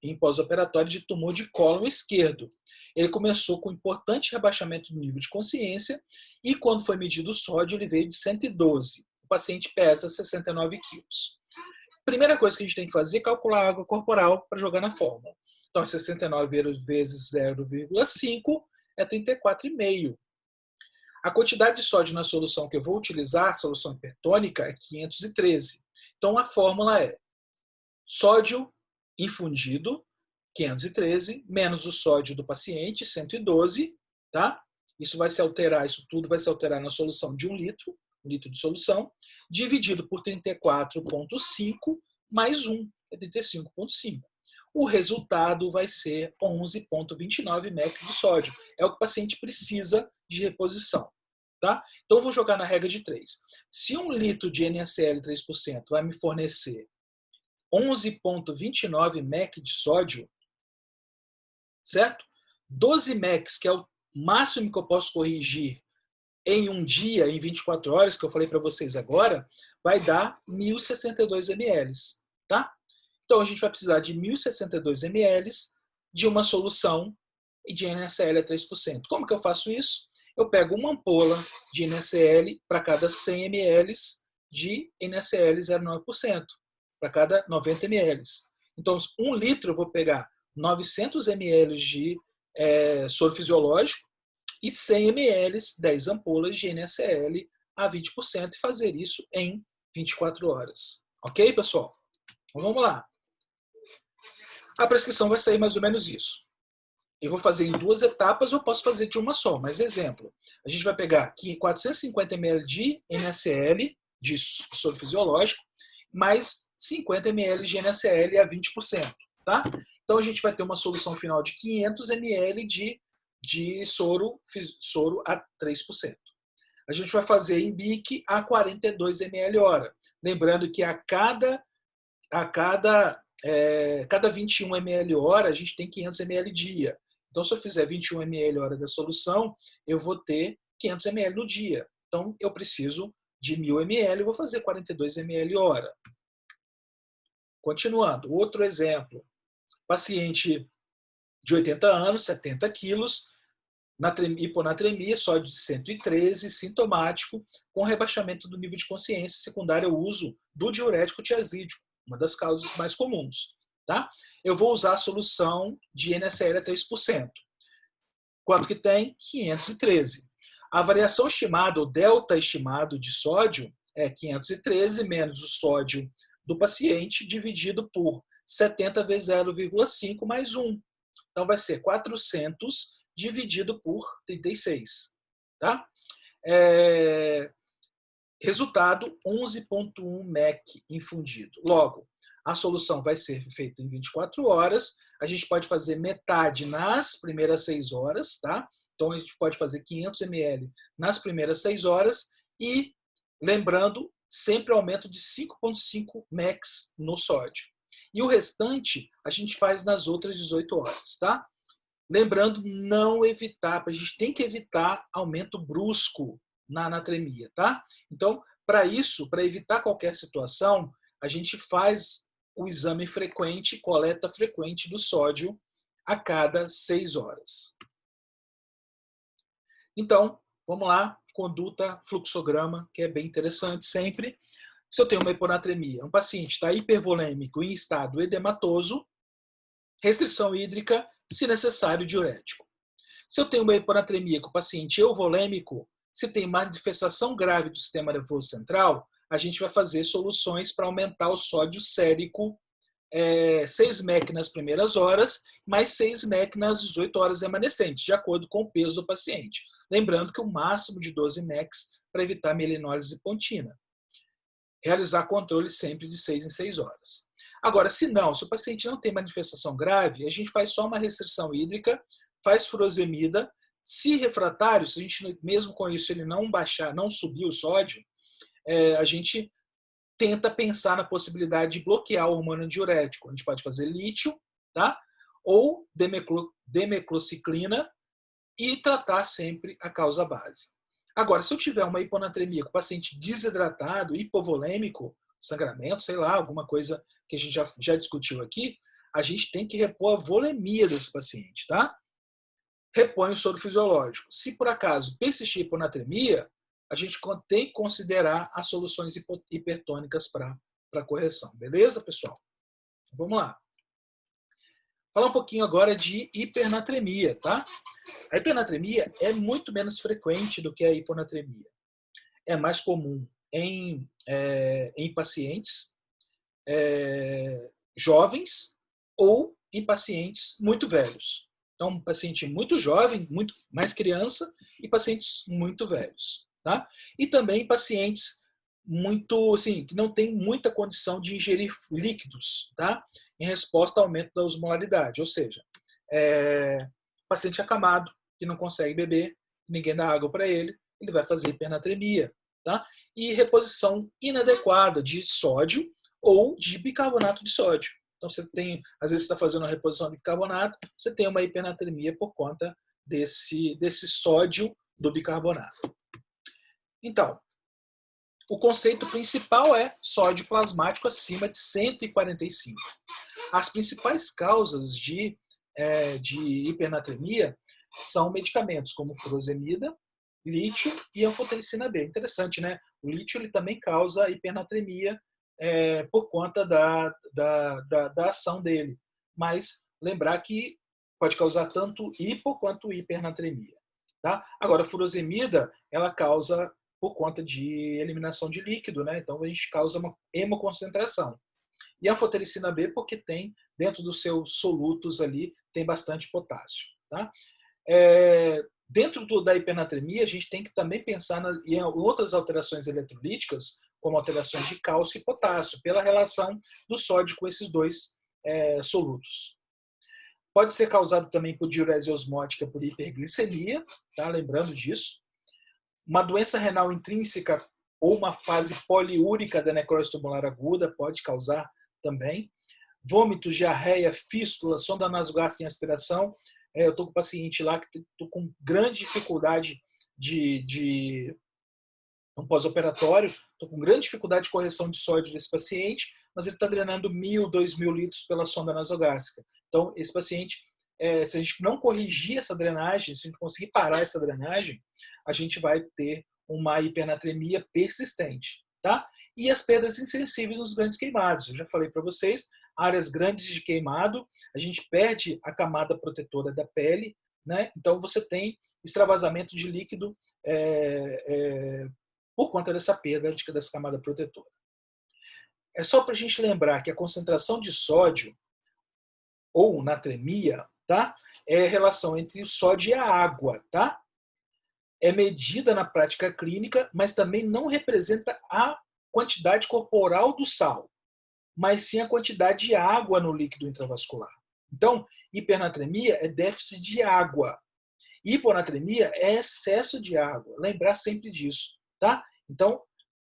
Speaker 1: em pós-operatório de tumor de cólon esquerdo. Ele começou com importante rebaixamento do nível de consciência e, quando foi medido o sódio, ele veio de 112. O paciente pesa 69 quilos. Primeira coisa que a gente tem que fazer é calcular a água corporal para jogar na fórmula. Então, 69 vezes 0,5 é 34,5. A quantidade de sódio na solução que eu vou utilizar, a solução hipertônica, é 513. Então, a fórmula é sódio infundido, 513, menos o sódio do paciente, 112. Tá? Isso tudo vai se alterar na solução de 1 litro de solução, dividido por 34,5 mais 1, é 35,5. O resultado vai ser 11,29 mEq de sódio. É o que o paciente precisa de reposição. Tá? Então, eu vou jogar na regra de 3. Se 1 litro de NaCl 3% vai me fornecer 11,29 mEq de sódio, certo? 12 mEq, que é o máximo que eu posso corrigir em um dia, em 24 horas, que eu falei para vocês agora, vai dar 1.062 ml. Tá? Então, a gente vai precisar de 1.062 ml de uma solução de NaCl a 3%. Como que eu faço isso? Eu pego uma ampola de NaCl para cada 100 ml de NaCl 0,9%, para cada 90 ml. Então, 1 litro eu vou pegar 900 ml de soro fisiológico e 100 ml, 10 ampolas de NaCl a 20% e fazer isso em 24 horas. Ok, pessoal? Então, vamos lá. A prescrição vai sair mais ou menos isso. Eu vou fazer em 2 etapas ou posso fazer de uma só. Mas, exemplo, a gente vai pegar aqui 450 ml de NaCl, de soro fisiológico, mais 50 ml de NaCl a 20%. Tá? Então, a gente vai ter uma solução final de 500 ml de soro a 3%. A gente vai fazer em BIC a 42 ml hora. Lembrando que cada 21 ml hora, a gente tem 500 ml dia. Então, se eu fizer 21 ml hora da solução, eu vou ter 500 ml no dia. Então, eu preciso de 1.000 ml, eu vou fazer 42 ml hora. Continuando, outro exemplo. Paciente de 80 anos, 70 quilos, hiponatremia, sódio de 113, sintomático, com rebaixamento do nível de consciência secundário ao uso do diurético tiazídico, uma das causas mais comuns. Tá? Eu vou usar a solução de NaCl a 3%. Quanto que tem? 513. A variação estimada, o delta estimado de sódio, é 513 menos o sódio do paciente dividido por 70 vezes 0,5 mais 1. Então, vai ser 400 dividido por 36. Tá? Resultado, 11,1 mEq infundido. Logo, a solução vai ser feita em 24 horas. A gente pode fazer metade nas primeiras 6 horas. Tá? Então, a gente pode fazer 500 ml nas primeiras 6 horas e Lembrando, sempre aumento de 5,5 mEq no sódio. E o restante a gente faz nas outras 18 horas, tá? Lembrando, não evitar, a gente tem que evitar aumento brusco na anatremia, tá? Então, para isso, para evitar qualquer situação, a gente faz o exame frequente, coleta frequente do sódio a cada 6 horas. Então, vamos lá, conduta, fluxograma, que é bem interessante sempre. Se eu tenho uma hiponatremia, um paciente está hipervolêmico em estado edematoso, restrição hídrica, se necessário, diurético. Se eu tenho uma hiponatremia com o paciente euvolêmico, se tem manifestação grave do sistema nervoso central, a gente vai fazer soluções para aumentar o sódio sérico 6 mEq nas primeiras horas, mais 6 mEq nas 18 horas remanescentes, de acordo com o peso do paciente. Lembrando que o máximo de 12 mEq para evitar melinólise pontina. Realizar controle sempre de 6 em 6 horas. Agora, se o paciente não tem manifestação grave, a gente faz só uma restrição hídrica, faz furosemida. Se refratário, se a gente, mesmo com isso, ele não baixar, não subir o sódio, a gente tenta pensar na possibilidade de bloquear o hormônio diurético. A gente pode fazer lítio, tá? Ou demeclociclina e tratar sempre a causa base. Agora, se eu tiver uma hiponatremia com o paciente desidratado, hipovolêmico, sangramento, sei lá, alguma coisa que a gente já discutiu aqui, a gente tem que repor a volemia desse paciente, tá? Repõe o soro fisiológico. Se por acaso persistir a hiponatremia, a gente tem que considerar as soluções hipertônicas para correção. Beleza, pessoal? Vamos lá. Falar um pouquinho agora de hipernatremia, tá? A hipernatremia é muito menos frequente do que a hiponatremia. É mais comum em pacientes jovens ou em pacientes muito velhos. Então, um paciente muito jovem, muito mais criança, e pacientes muito velhos, tá? E também pacientes muito, assim, que não têm muita condição de ingerir líquidos, tá? Em resposta ao aumento da osmolaridade, ou seja, paciente acamado, que não consegue beber, ninguém dá água para ele, ele vai fazer hipernatremia, tá? E reposição inadequada de sódio ou de bicarbonato de sódio. Então, você tem, às vezes, você está fazendo uma reposição de bicarbonato, você tem uma hipernatremia por conta desse sódio do bicarbonato. Então, o conceito principal é sódio plasmático acima de 145. As principais causas de hipernatremia são medicamentos como furosemida, lítio e anfotericina B. Interessante, né? O lítio ele também causa hipernatremia por conta da ação dele. Mas lembrar que pode causar tanto hipo quanto hipernatremia. Tá? Agora, a furosemida, ela causa por conta de eliminação de líquido, né? Então a gente causa uma hemoconcentração. E a anfotericina B porque tem, dentro dos seus solutos ali, tem bastante potássio. Tá? Dentro da hipernatremia, a gente tem que também pensar em outras alterações eletrolíticas, como alterações de cálcio e potássio, pela relação do sódio com esses dois solutos. Pode ser causado também por diurese osmótica, por hiperglicemia, tá? Lembrando disso. Uma doença renal intrínseca ou uma fase poliúrica da necrose tubular aguda pode causar também. Vômitos, diarreia, fístula, sonda nasogástrica em aspiração. Eu estou com um paciente lá que estou com grande dificuldade de um pós-operatório, estou com grande dificuldade de correção de sódio desse paciente, mas ele está drenando 1.000, 2.000 litros pela sonda nasogástrica. Então, esse paciente, se a gente não corrigir essa drenagem, se a gente conseguir parar essa drenagem, a gente vai ter uma hipernatremia persistente, tá? E as perdas insensíveis nos grandes queimados. Eu já falei para vocês, áreas grandes de queimado, a gente perde a camada protetora da pele, né? Então você tem extravasamento de líquido por conta dessa perda dessa camada protetora. É só para a gente lembrar que a concentração de sódio ou natremia, tá? É a relação entre o sódio e a água, tá? É medida na prática clínica, mas também não representa a quantidade corporal do sal, mas sim a quantidade de água no líquido intravascular. Então, hipernatremia é déficit de água. Hiponatremia é excesso de água. Lembrar sempre disso, tá? Então,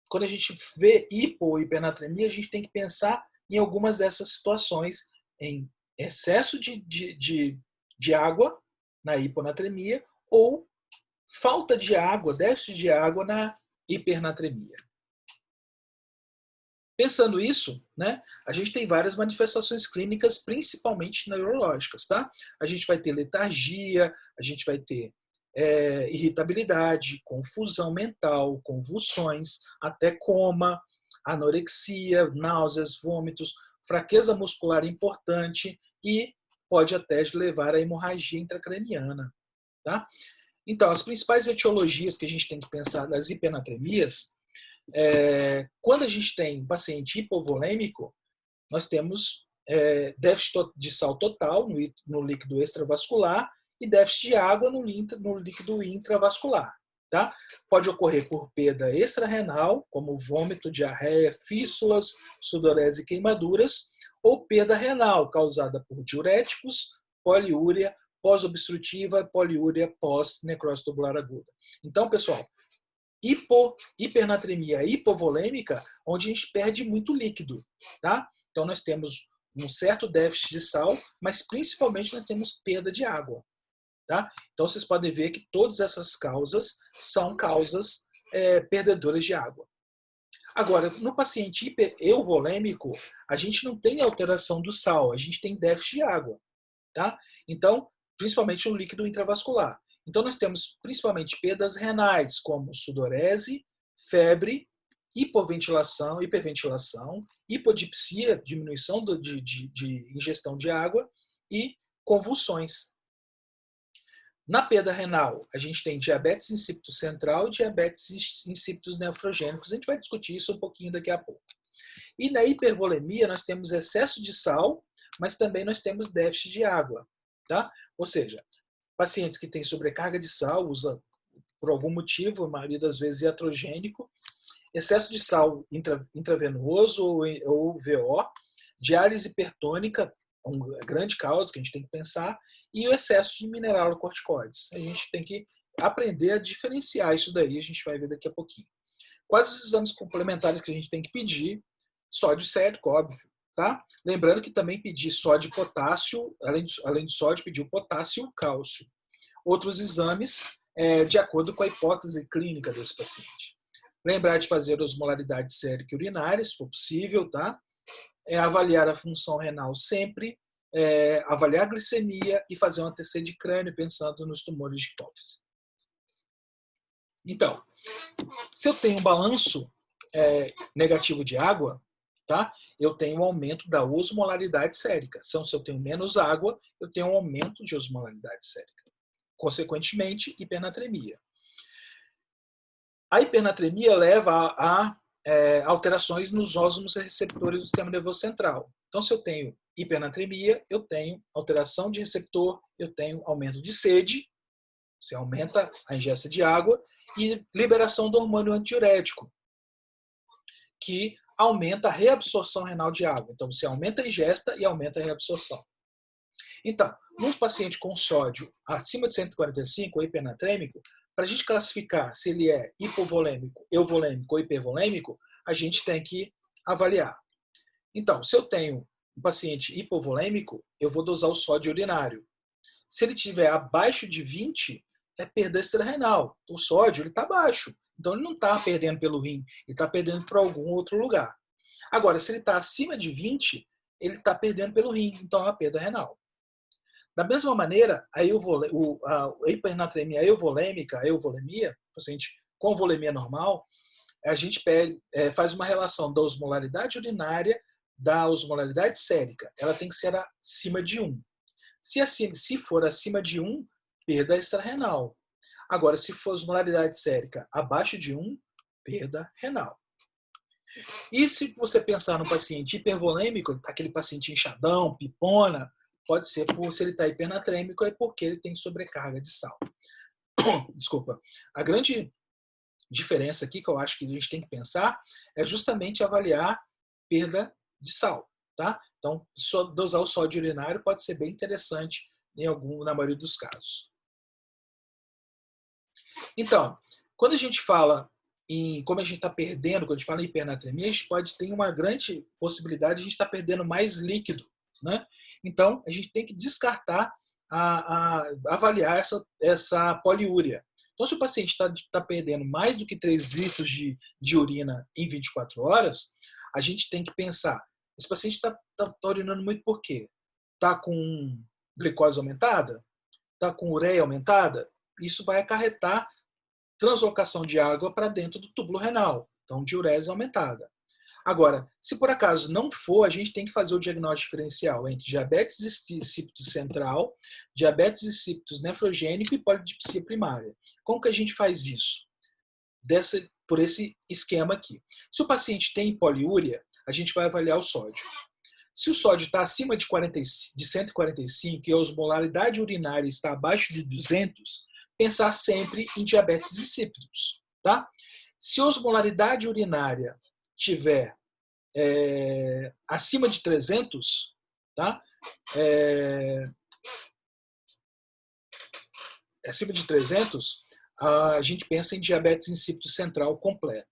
Speaker 1: quando a gente vê hipo ou hipernatremia, a gente tem que pensar em algumas dessas situações, em excesso de água na hiponatremia ou falta de água, déficit de água na hipernatremia. Pensando isso, né, a gente tem várias manifestações clínicas, principalmente neurológicas, tá? A gente vai ter letargia, a gente vai ter irritabilidade, confusão mental, convulsões, até coma, anorexia, náuseas, vômitos, fraqueza muscular importante e pode até levar à hemorragia intracraniana, tá? Então, as principais etiologias que a gente tem que pensar das hipernatremias, quando a gente tem um paciente hipovolêmico, nós temos déficit de sal total no líquido extravascular e déficit de água no líquido intravascular. Tá? Pode ocorrer por perda extrarrenal, como vômito, diarreia, fístulas, sudorese e queimaduras, ou perda renal, causada por diuréticos, poliúria, pós-obstrutiva, poliúria pós-necrose tubular aguda. Então, pessoal, hipernatremia hipovolêmica, onde a gente perde muito líquido. Tá? Então, nós temos um certo déficit de sal, mas principalmente nós temos perda de água. Tá? Então, vocês podem ver que todas essas causas são causas perdedoras de água. Agora, no paciente hipereovolêmico, a gente não tem alteração do sal, a gente tem déficit de água. Tá? Então, principalmente no líquido intravascular. Então, nós temos principalmente perdas renais, como sudorese, febre, hiperventilação, hipodipsia, diminuição de ingestão de água e convulsões. Na perda renal, a gente tem diabetes insípido central e diabetes insípidos nefrogênicos. A gente vai discutir isso um pouquinho daqui a pouco. E na hipervolemia, nós temos excesso de sal, mas também nós temos déficit de água. Tá? Ou seja, pacientes que têm sobrecarga de sal, usam por algum motivo, a maioria das vezes iatrogênico, excesso de sal intravenoso ou VO, diálise hipertônica, uma grande causa que a gente tem que pensar, e o excesso de mineralocorticoides. A gente tem que aprender a diferenciar isso daí, a gente vai ver daqui a pouquinho. Quais os exames complementares que a gente tem que pedir? Sódio cétrico, óbvio. Tá? Lembrando que também pedir sódio e potássio, além do sódio, pedir o potássio e o cálcio. Outros exames, de acordo com a hipótese clínica desse paciente. Lembrar de fazer osmolaridade sérica e urinária, se for possível, tá? Avaliar a função renal sempre, avaliar a glicemia e fazer um TC de crânio pensando nos tumores de hipófise. Então, se eu tenho um balanço negativo de água, tá? Eu tenho um aumento da osmolaridade sérica. Então, se eu tenho menos água, eu tenho um aumento de osmolaridade sérica. Consequentemente, hipernatremia. A hipernatremia leva a alterações nos ósmos receptores do sistema nervoso central. Então, se eu tenho hipernatremia, eu tenho alteração de receptor, eu tenho aumento de sede, você aumenta a ingesta de água, e liberação do hormônio antidiurético, que aumenta a reabsorção renal de água. Então, você aumenta a ingesta e aumenta a reabsorção. Então, num paciente com sódio acima de 145, ou hipernatrêmico, para a gente classificar se ele é hipovolêmico, euvolêmico ou hipervolêmico, a gente tem que avaliar. Então, se eu tenho um paciente hipovolêmico, eu vou dosar o sódio urinário. Se ele estiver abaixo de 20, é perda extrarrenal. O sódio está baixo. Então, ele não está perdendo pelo rim, ele está perdendo para algum outro lugar. Agora, se ele está acima de 20, ele está perdendo pelo rim, então é uma perda renal. Da mesma maneira, a hipernatremia euvolêmica, a euvolemia, paciente com volemia normal, a gente faz uma relação da osmolaridade urinária da osmolaridade sérica. Ela tem que ser acima de 1. Se for acima de 1, perda extrarrenal. Agora, se for osmolaridade sérica abaixo de 1, perda renal. E se você pensar no paciente hipervolêmico, aquele paciente inchadão, pipona, pode ser se ele está hipernatrêmico, é porque ele tem sobrecarga de sal. Desculpa. A grande diferença aqui que eu acho que a gente tem que pensar é justamente avaliar perda de sal. Tá? Então, dosar o sódio urinário pode ser bem interessante na maioria dos casos. Então, quando a gente fala como a gente está perdendo, quando a gente fala em hipernatremia, a gente pode ter uma grande possibilidade de a gente estar perdendo mais líquido, né? Então, a gente tem que descartar, avaliar essa poliúria. Então, se o paciente está perdendo mais do que 3 litros de urina em 24 horas, a gente tem que pensar, esse paciente está urinando muito por quê? Está com glicose aumentada? Está com ureia aumentada? Isso vai acarretar translocação de água para dentro do túbulo renal, então diurese aumentada. Agora, se por acaso não for, a gente tem que fazer o diagnóstico diferencial entre diabetes insípido central, diabetes insípido nefrogênico e polidipsia primária. Como que a gente faz isso? Por esse esquema aqui. Se o paciente tem poliúria, a gente vai avaliar o sódio. Se o sódio está acima de 145 e a osmolaridade urinária está abaixo de 200, pensar sempre em diabetes insípidos. Tá? Se a osmolaridade urinária tiver acima de 300, tá? Acima de 300, a gente pensa em diabetes insípido central completo.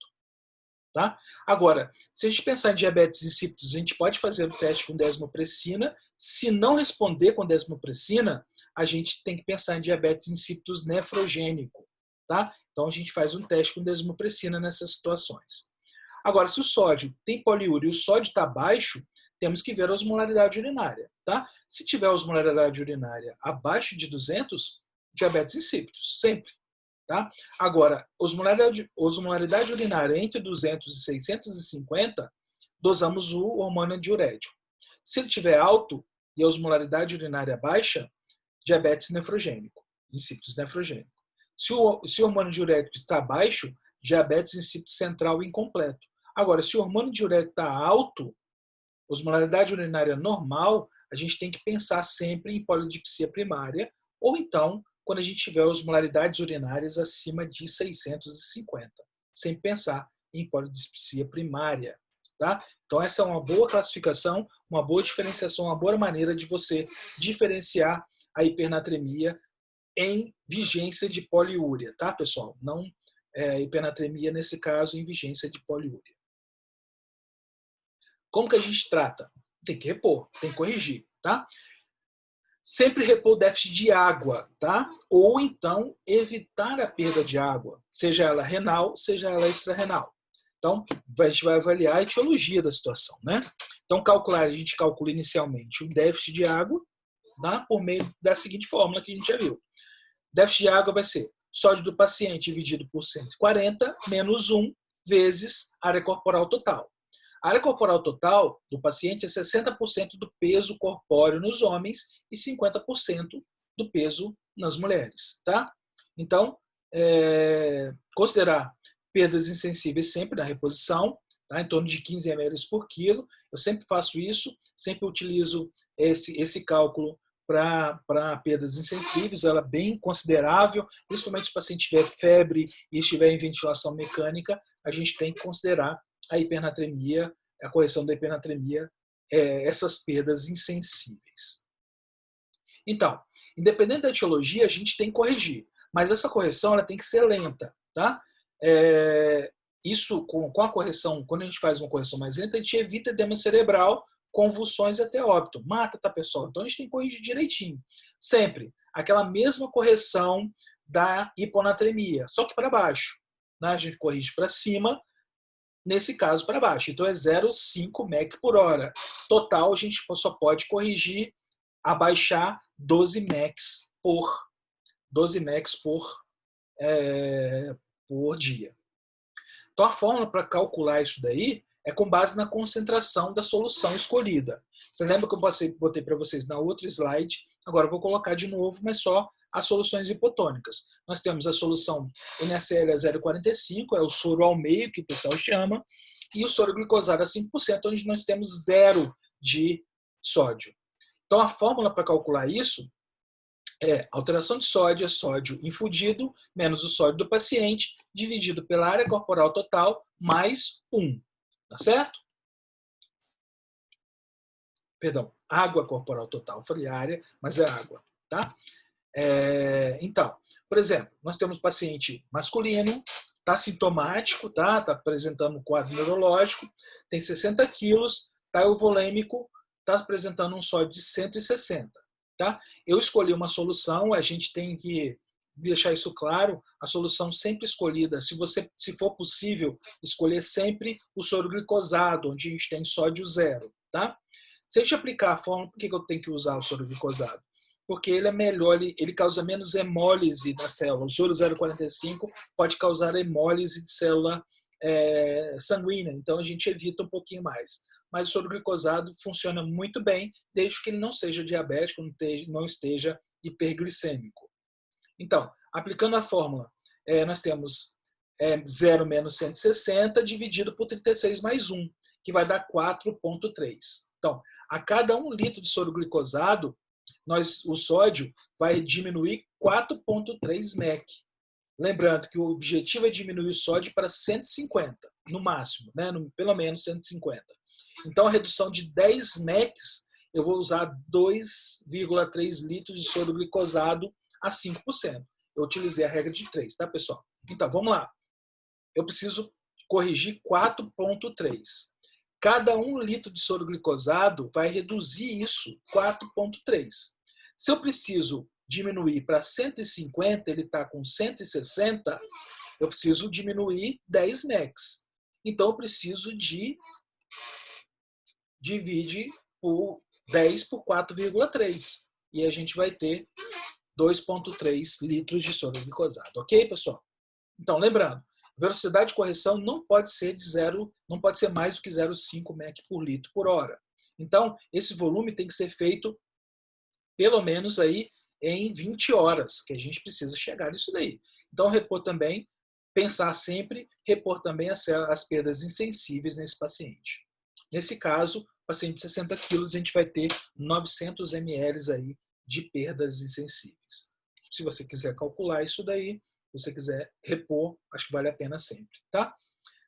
Speaker 1: Tá? Agora, se a gente pensar em diabetes insípidos, a gente pode fazer o teste com desmopressina. Se não responder com desmopressina, a gente tem que pensar em diabetes insípidos nefrogênico. Tá? Então, a gente faz um teste com desmopressina nessas situações. Agora, se o sódio tem poliúria e o sódio está baixo, temos que ver a osmolaridade urinária. Tá? Se tiver osmolaridade urinária abaixo de 200, diabetes insípidos, sempre. Tá? Agora, osmolaridade urinária entre 200 e 650, dosamos o hormônio diurético. Se ele tiver alto e a osmolaridade urinária baixa, diabetes nefrogênico, insípidos nefrogênico. Se o hormônio diurético está baixo, diabetes insípido central incompleto. Agora, se o hormônio diurético está alto, osmolaridade urinária normal, a gente tem que pensar sempre em polidipsia primária, ou então quando a gente tiver osmolaridades urinárias acima de 650, sem pensar em polidipsia primária. Tá? Então, essa é uma boa classificação, uma boa diferenciação, uma boa maneira de você diferenciar a hipernatremia em vigência de poliúria, tá, pessoal? Não hipernatremia, nesse caso, em vigência de poliúria. Como que a gente trata? Tem que repor, tem que corrigir, tá? Sempre repor o déficit de água, tá? Ou então evitar a perda de água, seja ela renal, seja ela extrarrenal. Então, a gente vai avaliar a etiologia da situação, né? Então, a gente calcula inicialmente o déficit de água, tá? Por meio da seguinte fórmula que a gente já viu. Déficit de água vai ser sódio do paciente dividido por 140 menos 1 vezes área corporal total. A área corporal total do paciente é 60% do peso corpóreo nos homens e 50% do peso nas mulheres. Tá? Então, considerar perdas insensíveis sempre na reposição, tá? Em torno de 15 ml por quilo. Eu sempre faço isso, sempre utilizo esse cálculo para perdas insensíveis, ela é bem considerável, principalmente se o paciente tiver febre e estiver em ventilação mecânica, a gente tem que considerar a hipernatremia, a correção da hipernatremia, essas perdas insensíveis. Então, independente da etiologia, a gente tem que corrigir, mas essa correção ela tem que ser lenta. Tá? Isso, com a correção, quando a gente faz uma correção mais lenta, a gente evita edema cerebral, convulsões e até óbito. Mata, tá, pessoal? Então, a gente tem que corrigir direitinho. Sempre. Aquela mesma correção da hiponatremia, só que para baixo. Né? A gente corrige para cima, nesse caso para baixo. Então, é 0,5 mEq por hora. Total, a gente só pode corrigir, abaixar 12 mEq por dia. Então, a fórmula para calcular isso daí é com base na concentração da solução escolhida. Você lembra que eu botei para vocês na outra slide? Agora eu vou colocar de novo, mas só as soluções hipotônicas. Nós temos a solução NaCl a 0,45, é o soro ao meio, que o pessoal chama, e o soro glicosado a 5%, onde nós temos 0 de sódio. Então, a fórmula para calcular isso é alteração de sódio é sódio infundido menos o sódio do paciente, dividido pela área corporal total, mais 1. Tá certo? Perdão, água corporal total. Falei área, mas é água. Tá? Então, por exemplo, nós temos paciente masculino, está sintomático, tá apresentando um quadro neurológico, tem 60 quilos, tá euvolêmico, está apresentando um sódio de 160. Tá? Eu escolhi uma solução, a gente tem que deixar isso claro, a solução sempre escolhida, se for possível, escolher sempre o soro glicosado, onde a gente tem sódio zero. Tá? Se a gente aplicar a fórmula, por que eu tenho que usar o soro glicosado? Porque ele é melhor, ele causa menos hemólise da célula. O soro 0,45 pode causar hemólise de célula sanguínea, então a gente evita um pouquinho mais. Mas o soro glicosado funciona muito bem, desde que ele não seja diabético, não esteja hiperglicêmico. Então, aplicando a fórmula, nós temos 0 menos 160 dividido por 36 mais 1, que vai dar 4,3. Então, a cada 1 litro de soro glicosado, o sódio vai diminuir 4,3 mEq. Lembrando que o objetivo é diminuir o sódio para 150, no máximo, né? Pelo menos 150. Então, a redução de 10 mEqs, eu vou usar 2,3 litros de soro glicosado a 5%. Eu utilizei a regra de 3, tá, pessoal? Então, vamos lá. Eu preciso corrigir 4,3. Cada 1 litro de soro glicosado vai reduzir isso 4,3. Se eu preciso diminuir para 150, ele está com 160, eu preciso diminuir 10 mEqs. Então, eu preciso divide por 10 por 4,3. E a gente vai ter 2,3 litros de soro glicosado. Ok, pessoal? Então, lembrando, velocidade de correção não pode ser não pode ser mais do que 0,5 mEq por litro por hora. Então, esse volume tem que ser feito pelo menos aí em 20 horas, que a gente precisa chegar nisso daí. Então, pensar sempre, repor também as perdas insensíveis nesse paciente. Nesse caso, paciente de 60 quilos, a gente vai ter 900 ml aí de perdas insensíveis. Se você quiser calcular isso daí, se você quiser repor, acho que vale a pena sempre. Tá?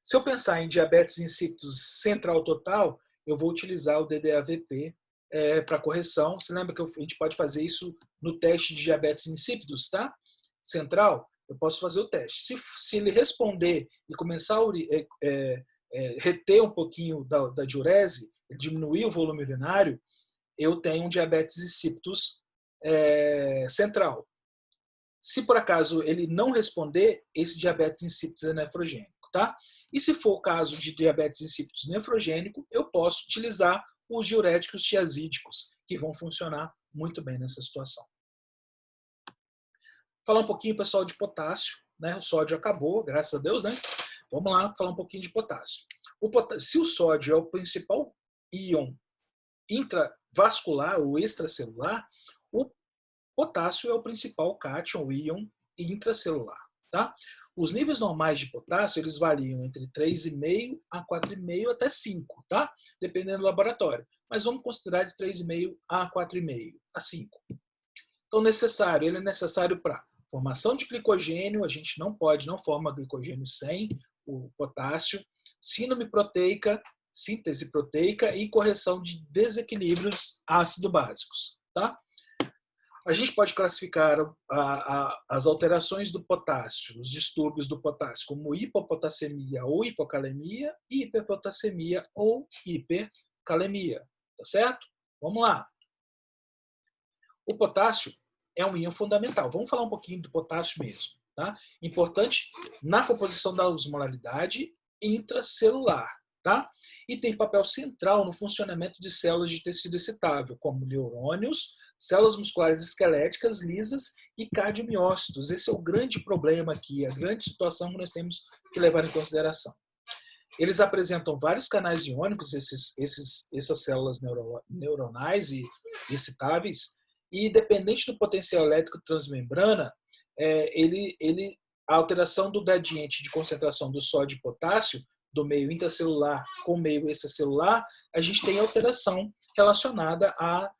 Speaker 1: Se eu pensar em diabetes insípidos central total, eu vou utilizar o DDAVP para correção. Você lembra que a gente pode fazer isso no teste de diabetes insípidos, tá? Central, eu posso fazer o teste. Se ele responder e começar a reter um pouquinho da diurese, diminuir o volume urinário, eu tenho um diabetes insípidos central. Se por acaso ele não responder, esse diabetes insípidos é nefrogênico, tá? E se for o caso de diabetes insípidos nefrogênico, eu posso utilizar os diuréticos tiazídicos, que vão funcionar muito bem nessa situação. Falar um pouquinho, pessoal, de potássio, né? O sódio acabou, graças a Deus, né? Vamos lá falar um pouquinho de potássio. Se o sódio é o principal íon intravascular ou extracelular, o potássio é o principal cátion, o íon intracelular. Tá? Os níveis normais de potássio, eles variam entre 3,5 a 4,5 até 5, tá? Dependendo do laboratório. Mas vamos considerar de 3,5 a 4,5 a 5. Então, ele é necessário para formação de glicogênio, a gente não forma glicogênio sem o potássio, síntese proteica e correção de desequilíbrios ácido-básicos, tá? A gente pode classificar as alterações do potássio, os distúrbios do potássio, como hipopotassemia ou hipocalemia e hiperpotassemia ou hipercalemia. Tá certo? Vamos lá. O potássio é um íon fundamental. Vamos falar um pouquinho do potássio mesmo. Tá? Importante na composição da osmolaridade intracelular. Tá? E tem papel central no funcionamento de células de tecido excitável, como neurônios, células musculares esqueléticas lisas e cardiomiócitos. Esse é o grande problema aqui, a grande situação que nós temos que levar em consideração. Eles apresentam vários canais iônicos, essas células neuronais e excitáveis, e dependente do potencial elétrico transmembrana, a alteração do gradiente de concentração do sódio e potássio do meio intracelular com o meio extracelular, a gente tem alteração relacionada à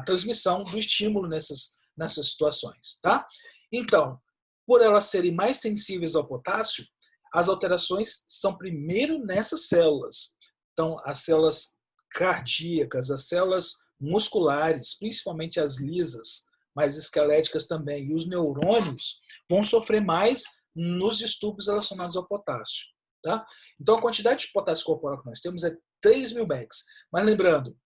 Speaker 1: transmissão do estímulo nessas situações. Tá? Então, por elas serem mais sensíveis ao potássio, as alterações são primeiro nessas células. Então, as células cardíacas, as células musculares, principalmente as lisas, mais esqueléticas também, e os neurônios vão sofrer mais nos distúrbios relacionados ao potássio. Tá? Então, a quantidade de potássio corporal que nós temos é 3.000 mecs. Mas lembrando,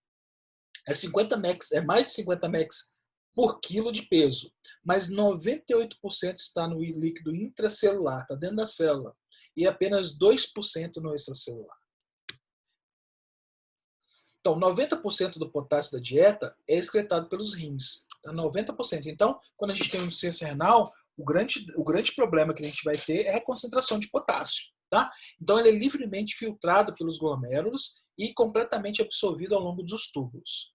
Speaker 1: é 50 mecs, é mais de 50 mecs por quilo de peso, mas 98% está no líquido intracelular, está dentro da célula, e apenas 2% no extracelular. Então, 90% do potássio da dieta é excretado pelos rins. Tá? 90%. Então, quando a gente tem uma insuficiência renal, o grande problema que a gente vai ter é a concentração de potássio. Tá? Então, ele é livremente filtrado pelos glomérulos e completamente absorvido ao longo dos túbulos.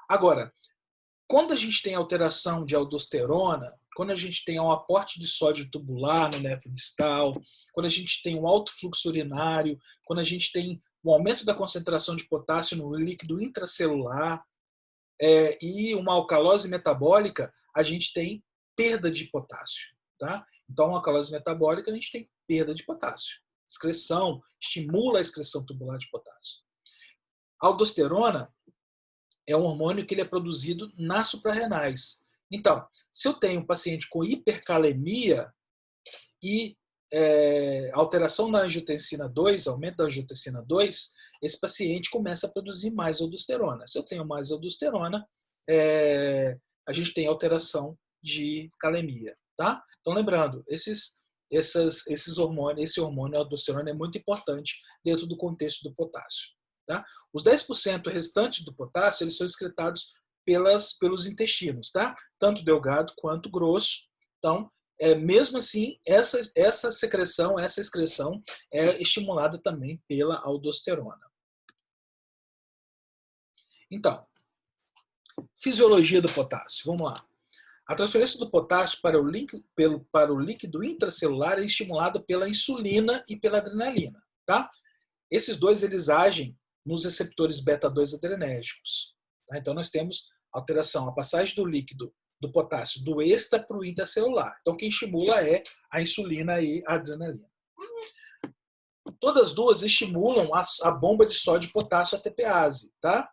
Speaker 1: Agora, quando a gente tem alteração de aldosterona, quando a gente tem um aporte de sódio tubular no nervo distal, quando a gente tem um alto fluxo urinário, quando a gente tem um aumento da concentração de potássio no líquido intracelular e uma alcalose metabólica, a gente tem perda de potássio. Tá? Então, a alcalose metabólica, a gente tem perda de potássio. Excreção, estimula a excreção tubular de potássio. A aldosterona é um hormônio que ele é produzido nas suprarrenais. Então, se eu tenho um paciente com hipercalemia e alteração da angiotensina 2, aumento da angiotensina 2, esse paciente começa a produzir mais aldosterona. Se eu tenho mais aldosterona, a gente tem alteração de calemia. Tá? Então, lembrando, esses hormônios, esse hormônio a aldosterona é muito importante dentro do contexto do potássio. Tá? Os 10% restantes do potássio eles são excretados pelos intestinos, tá? Tanto delgado quanto grosso. Então, mesmo assim, essa excreção é estimulada também pela aldosterona. Então, fisiologia do potássio. Vamos lá. A transferência do potássio para o líquido intracelular é estimulada pela insulina e pela adrenalina. Tá? Esses dois eles agem nos receptores beta-2 adrenérgicos. Tá? Então, nós temos alteração, a passagem do líquido do potássio do extra para o intracelular. Então, quem estimula é a insulina e a adrenalina. Todas duas estimulam a bomba de sódio e potássio ATPase. Tá?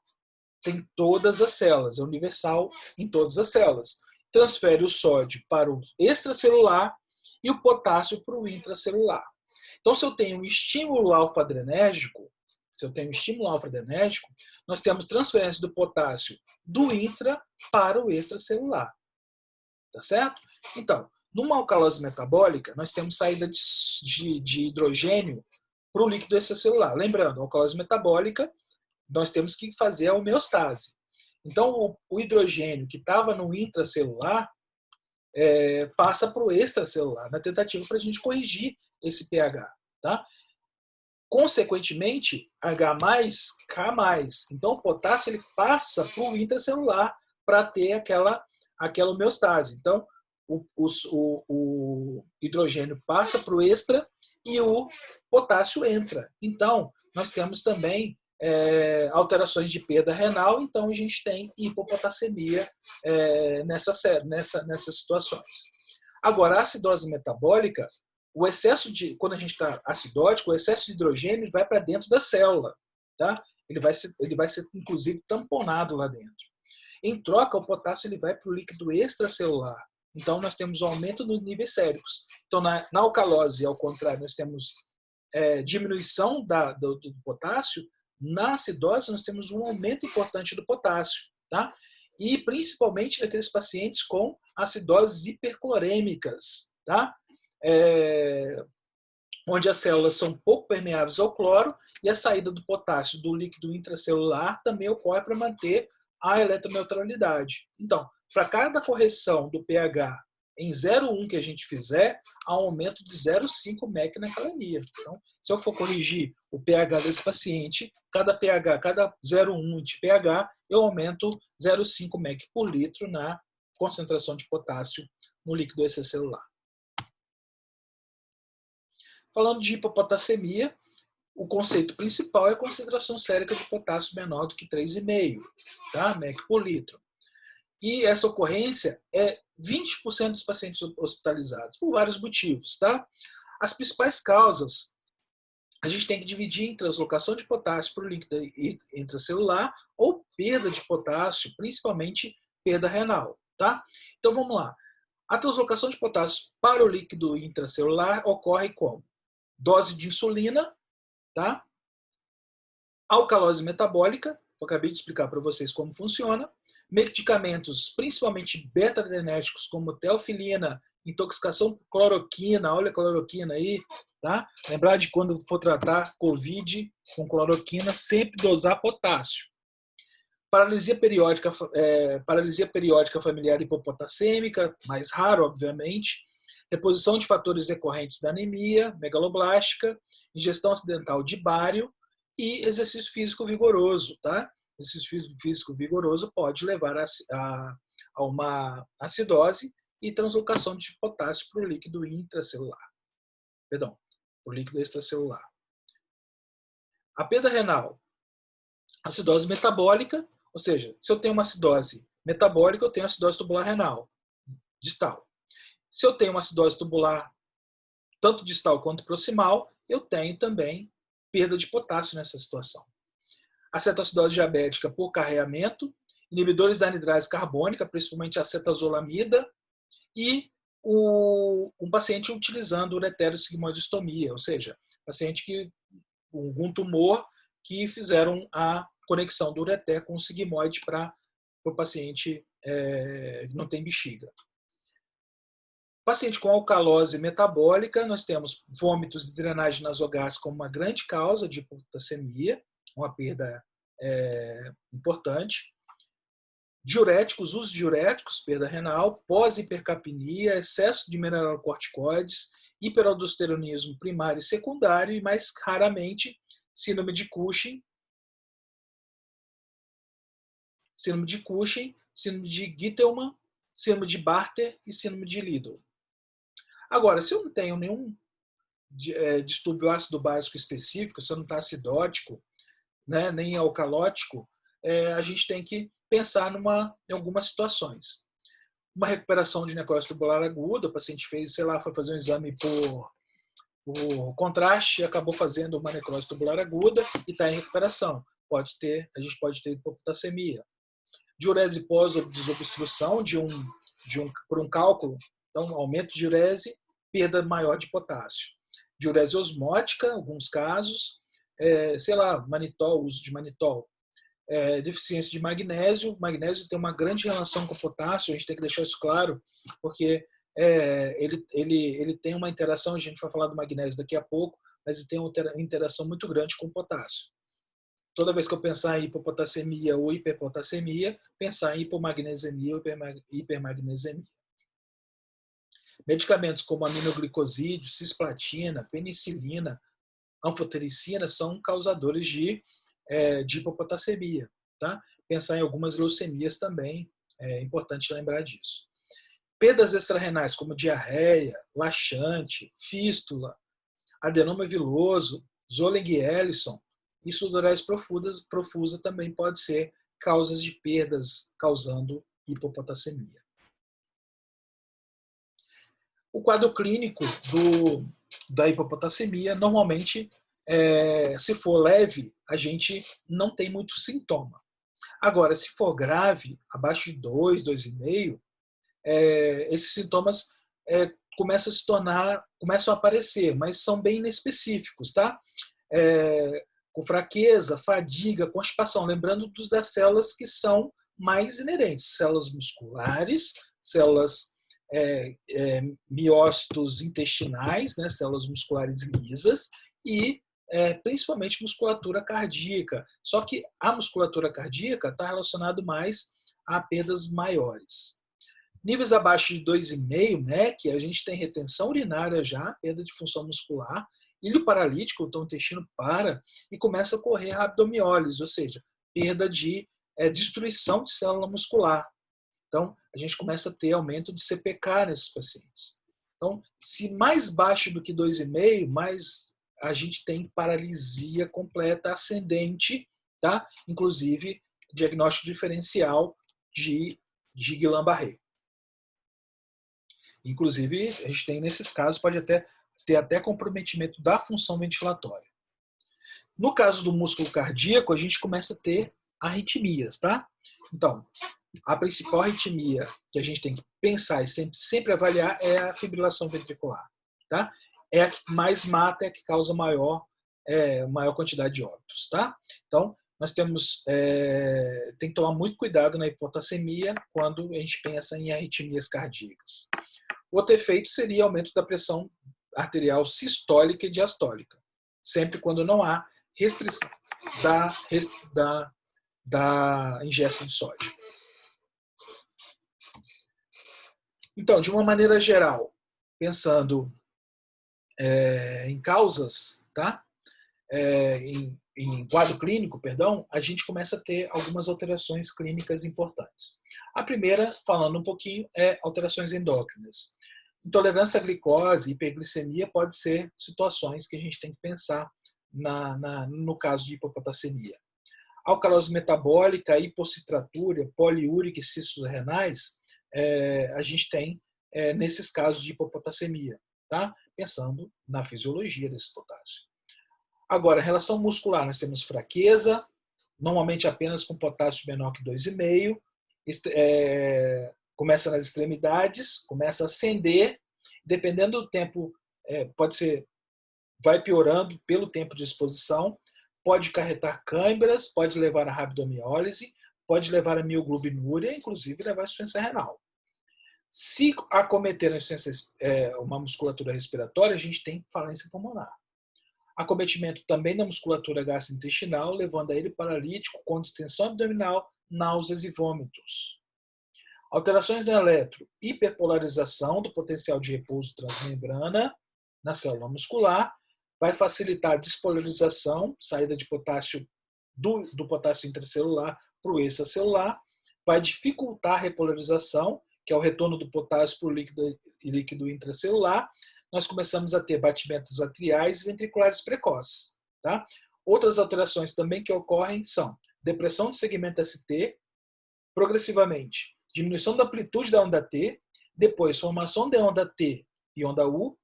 Speaker 1: Tem todas as células, é universal em todas as células. Transfere o sódio para o extracelular e o potássio para o intracelular. Então, se eu tenho um estímulo alfa-adrenérgico, nós temos transferência do potássio do intra para o extracelular. Tá certo? Então, numa alcalose metabólica, nós temos saída de hidrogênio para o líquido extracelular. Lembrando, a alcalose metabólica, nós temos que fazer a homeostase. Então, o hidrogênio que estava no intracelular passa para o extracelular, na tentativa para a gente corrigir esse pH. Tá? Consequentemente, H+, K+. Então, o potássio ele passa para o intracelular para ter aquela homeostase. Então, o hidrogênio passa para o extra e o potássio entra. Então, nós temos também alterações de perda renal, então a gente tem hipopotassemia nessas situações. Agora, a acidose metabólica, o excesso quando a gente está acidótico, o excesso de hidrogênio vai para dentro da célula. Tá? Ele vai ser, inclusive, tamponado lá dentro. Em troca, o potássio ele vai para o líquido extracelular. Então, nós temos um aumento nos níveis séricos. Então, na alcalose, ao contrário, nós temos diminuição do potássio. Na acidose, nós temos um aumento importante do potássio. Tá? E, principalmente, naqueles pacientes com acidoses hiperclorêmicas. Tá? Onde as células são pouco permeáveis ao cloro e a saída do potássio do líquido intracelular também ocorre para manter a eletroneutralidade. Então, para cada correção do pH em 0,1 que a gente fizer, há um aumento de 0,5 mEq na calemia. Então, se eu for corrigir o pH desse paciente, cada 0,1 de pH, eu aumento 0,5 mEq por litro na concentração de potássio no líquido extracelular. Falando de hipopotassemia, o conceito principal é a concentração sérica de potássio menor do que 3,5 mEq por litro. E essa ocorrência é 20% dos pacientes hospitalizados, por vários motivos. Tá? As principais causas, a gente tem que dividir em translocação de potássio para o líquido intracelular ou perda de potássio, principalmente perda renal. tá? Então vamos lá. A translocação de potássio para o líquido intracelular ocorre com dose de insulina, tá? Alcalose metabólica, eu acabei de explicar para vocês como funciona, medicamentos, principalmente beta-adrenérgicos, como teofilina, intoxicação por cloroquina, olha a cloroquina aí, tá? Lembrar de quando for tratar COVID com cloroquina, sempre dosar potássio. Paralisia periódica familiar hipopotassêmica, mais raro, obviamente. Reposição de fatores decorrentes da anemia megaloblástica, ingestão acidental de bário e exercício físico vigoroso, tá? Exercício físico vigoroso pode levar a uma acidose e translocação de potássio para o líquido intracelular. Perdão, para o líquido extracelular. A perda renal, acidose metabólica, ou seja, se eu tenho uma acidose metabólica, eu tenho acidose tubular renal, distal. Se eu tenho uma acidose tubular tanto distal quanto proximal, eu tenho também perda de potássio nessa situação. Acetoacidose diabética por carreamento, inibidores da anidrase carbônica, principalmente acetazolamida, e um paciente utilizando ureterosigmoidostomia, ou seja, paciente que algum tumor que fizeram a conexão do ureter com o sigmoide para o paciente que não tem bexiga. Paciente com alcalose metabólica, nós temos vômitos e drenagem nasogástrica como uma grande causa de hipotassemia, uma perda importante. Diuréticos, uso de diuréticos, perda renal, pós-hipercapnia, excesso de mineralocorticoides, hiperaldosteronismo primário e secundário e, mais raramente, síndrome de Cushing, síndrome de Gittelman, síndrome de Bartter e síndrome de Liddle. Agora, se eu não tenho nenhum distúrbio ácido básico específico, se eu não está acidótico, né, nem alcalótico, a gente tem que pensar em algumas situações. Uma recuperação de necrose tubular aguda, o paciente fez, foi fazer um exame por contraste, acabou fazendo uma necrose tubular aguda e está em recuperação. A gente pode ter hipopotassemia. Diurese pós-desobstrução por um cálculo, então aumento de diurese, perda maior de potássio. Diurese osmótica, em alguns casos, manitol, uso de manitol. Deficiência de magnésio. O magnésio tem uma grande relação com o potássio, a gente tem que deixar isso claro, porque ele tem uma interação, a gente vai falar do magnésio daqui a pouco, mas ele tem uma interação muito grande com o potássio. Toda vez que eu pensar em hipopotassemia ou hiperpotassemia, pensar em hipomagnesemia ou hipermagnesemia. Medicamentos como aminoglicosídeo, cisplatina, penicilina, anfotericina são causadores de hipopotassemia. Tá? Pensar em algumas leucemias também, é importante lembrar disso. Perdas extrarrenais como diarreia, laxante, fístula, adenoma viloso, Zolling-Ellison e sudorese profusa também pode ser causas de perdas causando hipopotassemia. O quadro clínico da hipopotassemia, normalmente, se for leve, a gente não tem muito sintoma. Agora, se for grave, abaixo de 2, 2,5, esses sintomas começam a aparecer, mas são bem inespecíficos, tá? Com fraqueza, fadiga, constipação, lembrando das células que são mais inerentes, células musculares, células miócitos intestinais, né, células musculares lisas e principalmente musculatura cardíaca. Só que a musculatura cardíaca está relacionada mais a perdas maiores. Níveis abaixo de 2,5 MEC, a gente tem retenção urinária já, perda de função muscular, ilho paralítico, então o intestino para e começa a ocorrer rabdomiólise, ou seja, perda de destruição de célula muscular. Então, a gente começa a ter aumento de CPK nesses pacientes. Então, se mais baixo do que 2,5, mais a gente tem paralisia completa ascendente, tá? Inclusive diagnóstico diferencial de Guillain-Barré. Inclusive, a gente tem nesses casos, pode ter até comprometimento da função ventilatória. No caso do músculo cardíaco, a gente começa a ter arritmias, tá? Então, A principal arritmia que a gente tem que pensar e sempre avaliar é a fibrilação ventricular. Tá? É a que mais mata, é a que causa maior quantidade de óbitos. Tá? Então, nós tem que tomar muito cuidado na hipotassemia quando a gente pensa em arritmias cardíacas. Outro efeito seria aumento da pressão arterial sistólica e diastólica, sempre quando não há restrição da ingesta de sódio. Então, de uma maneira geral, pensando em causas, tá? Em quadro clínico, perdão, a gente começa a ter algumas alterações clínicas importantes. A primeira, falando um pouquinho, é alterações endócrinas. Intolerância à glicose, hiperglicemia pode ser situações que a gente tem que pensar no caso de hipopotassemia. Alcalose metabólica, hipocitratura, poliúrica e cistos renais, a gente tem nesses casos de hipopotassemia, tá? Pensando na fisiologia desse potássio. Agora, em relação muscular, nós temos fraqueza, normalmente apenas com potássio menor que 2,5, começa nas extremidades, começa a ascender, dependendo do tempo, vai piorando pelo tempo de exposição, pode acarretar câimbras, pode levar à rabdomiólise, pode levar a mioglobinúria, inclusive levar à insuficiência renal. Se acometer uma musculatura respiratória, a gente tem falência pulmonar. Acometimento também da musculatura gastrointestinal, levando a ele paralítico com distensão abdominal, náuseas e vômitos. Alterações no eletro, hiperpolarização do potencial de repouso transmembrana na célula muscular, vai facilitar a despolarização, saída de potássio do potássio intracelular para o extracelular, vai dificultar a repolarização, que é o retorno do potássio para o líquido intracelular. Nós começamos a ter batimentos atriais e ventriculares precoces. Tá? Outras alterações também que ocorrem são depressão do segmento ST, progressivamente diminuição da amplitude da onda T, depois formação da onda T e onda U,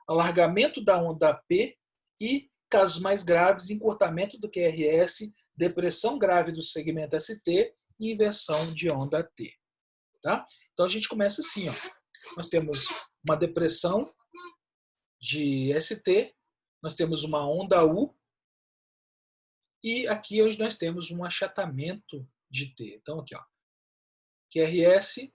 Speaker 1: alargamento da onda P e, casos mais graves, encurtamento do QRS, depressão grave do segmento ST e inversão de onda T. Tá? Então a gente começa assim, ó. Nós temos uma depressão de ST, nós temos uma onda U e aqui hoje nós temos um achatamento de T. Então aqui, ó, QRS,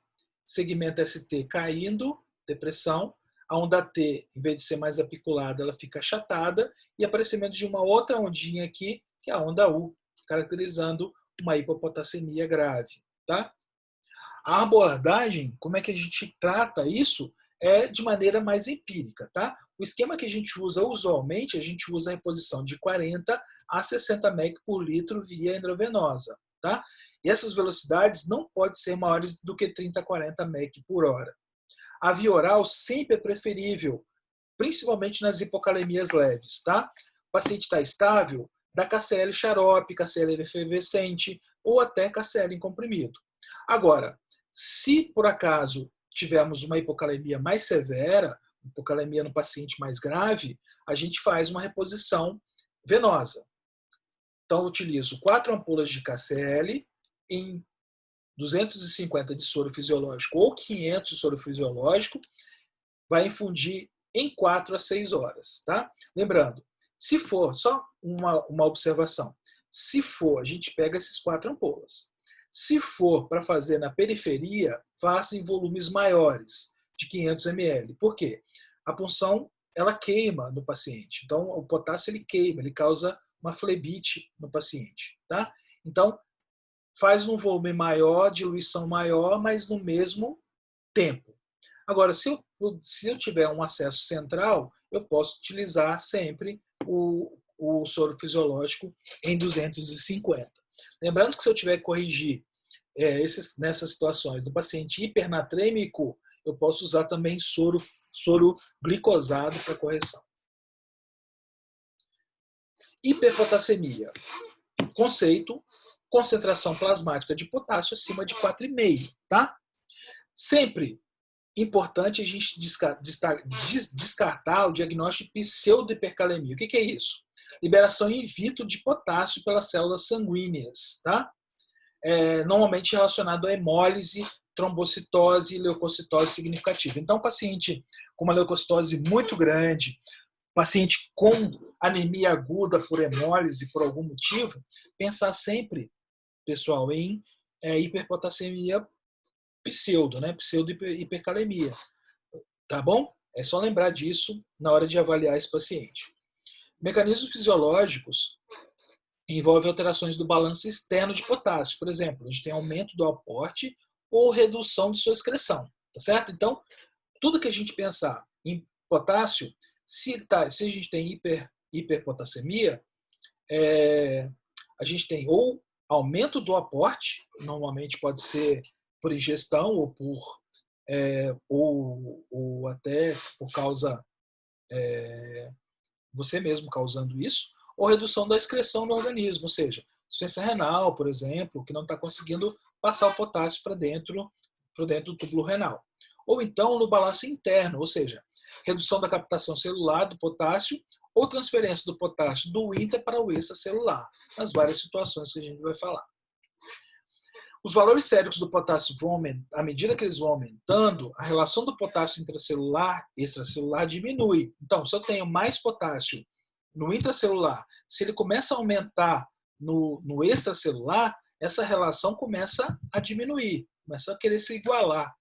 Speaker 1: segmento ST caindo, depressão, a onda T, em vez de ser mais apiculada, ela fica achatada e aparecimento de uma outra ondinha aqui, que é a onda U, caracterizando uma hipopotassemia grave. Tá? A abordagem, como é que a gente trata isso, é de maneira mais empírica. Tá? O esquema que a gente usa usualmente, a gente usa a reposição de 40 a 60 mEq por litro via endovenosa. Tá? E essas velocidades não podem ser maiores do que 30 a 40 mEq por hora. A via oral sempre é preferível, principalmente nas hipokalemias leves. Tá? O paciente está estável, dá KCL xarope, KCL efervescente ou até KCL em comprimido. Agora, se por acaso tivermos uma hipocalemia mais severa, hipocalemia no paciente mais grave, a gente faz uma reposição venosa. Então, eu utilizo 4 ampolas de KCL em 250 de soro fisiológico ou 500 de soro fisiológico, vai infundir em 4 a 6 horas. Tá? Lembrando, se for, só uma observação, se for, a gente pega esses 4 ampolas. Se for para fazer na periferia, faça em volumes maiores, de 500 ml. Por quê? A punção ela queima no paciente. Então, o potássio ele queima, ele causa uma flebite no paciente. Tá? Então, faz um volume maior, diluição maior, mas no mesmo tempo. Agora, se eu tiver um acesso central, eu posso utilizar sempre o soro fisiológico em 250. Lembrando que se eu tiver que corrigir nessas situações do paciente hipernatrêmico, eu posso usar também soro glicosado para correção. Hiperpotassemia. Conceito: concentração plasmática de potássio acima de 4,5. Tá? Sempre importante a gente descartar o diagnóstico de pseudohipercalemia. O que é isso? Liberação in vitro de potássio pelas células sanguíneas. Tá? normalmente relacionado a hemólise, trombocitose e leucocitose significativa. Então, paciente com uma leucocitose muito grande, paciente com anemia aguda por hemólise, por algum motivo, pensar sempre, pessoal, em hiperpotassemia pseudo, né? Pseudo-hipercalemia. Tá bom? É só lembrar disso na hora de avaliar esse paciente. Mecanismos fisiológicos envolvem alterações do balanço externo de potássio. Por exemplo, a gente tem aumento do aporte ou redução de sua excreção. Tá certo? Então, tudo que a gente pensar em potássio, se a gente tem hiperpotassemia, a gente tem ou aumento do aporte, normalmente pode ser por ingestão ou até por causa você mesmo causando isso, ou redução da excreção no organismo, ou seja, insuficiência renal, por exemplo, que não está conseguindo passar o potássio para dentro do túbulo renal. Ou então no balanço interno, ou seja, redução da captação celular do potássio ou transferência do potássio do intra para o extracelular, nas várias situações que a gente vai falar. Os valores séricos do potássio vão aumentar, à medida que eles vão aumentando, a relação do potássio intracelular e extracelular diminui. Então, se eu tenho mais potássio no intracelular, se ele começa a aumentar no extracelular, essa relação começa a diminuir, começa a querer se igualar.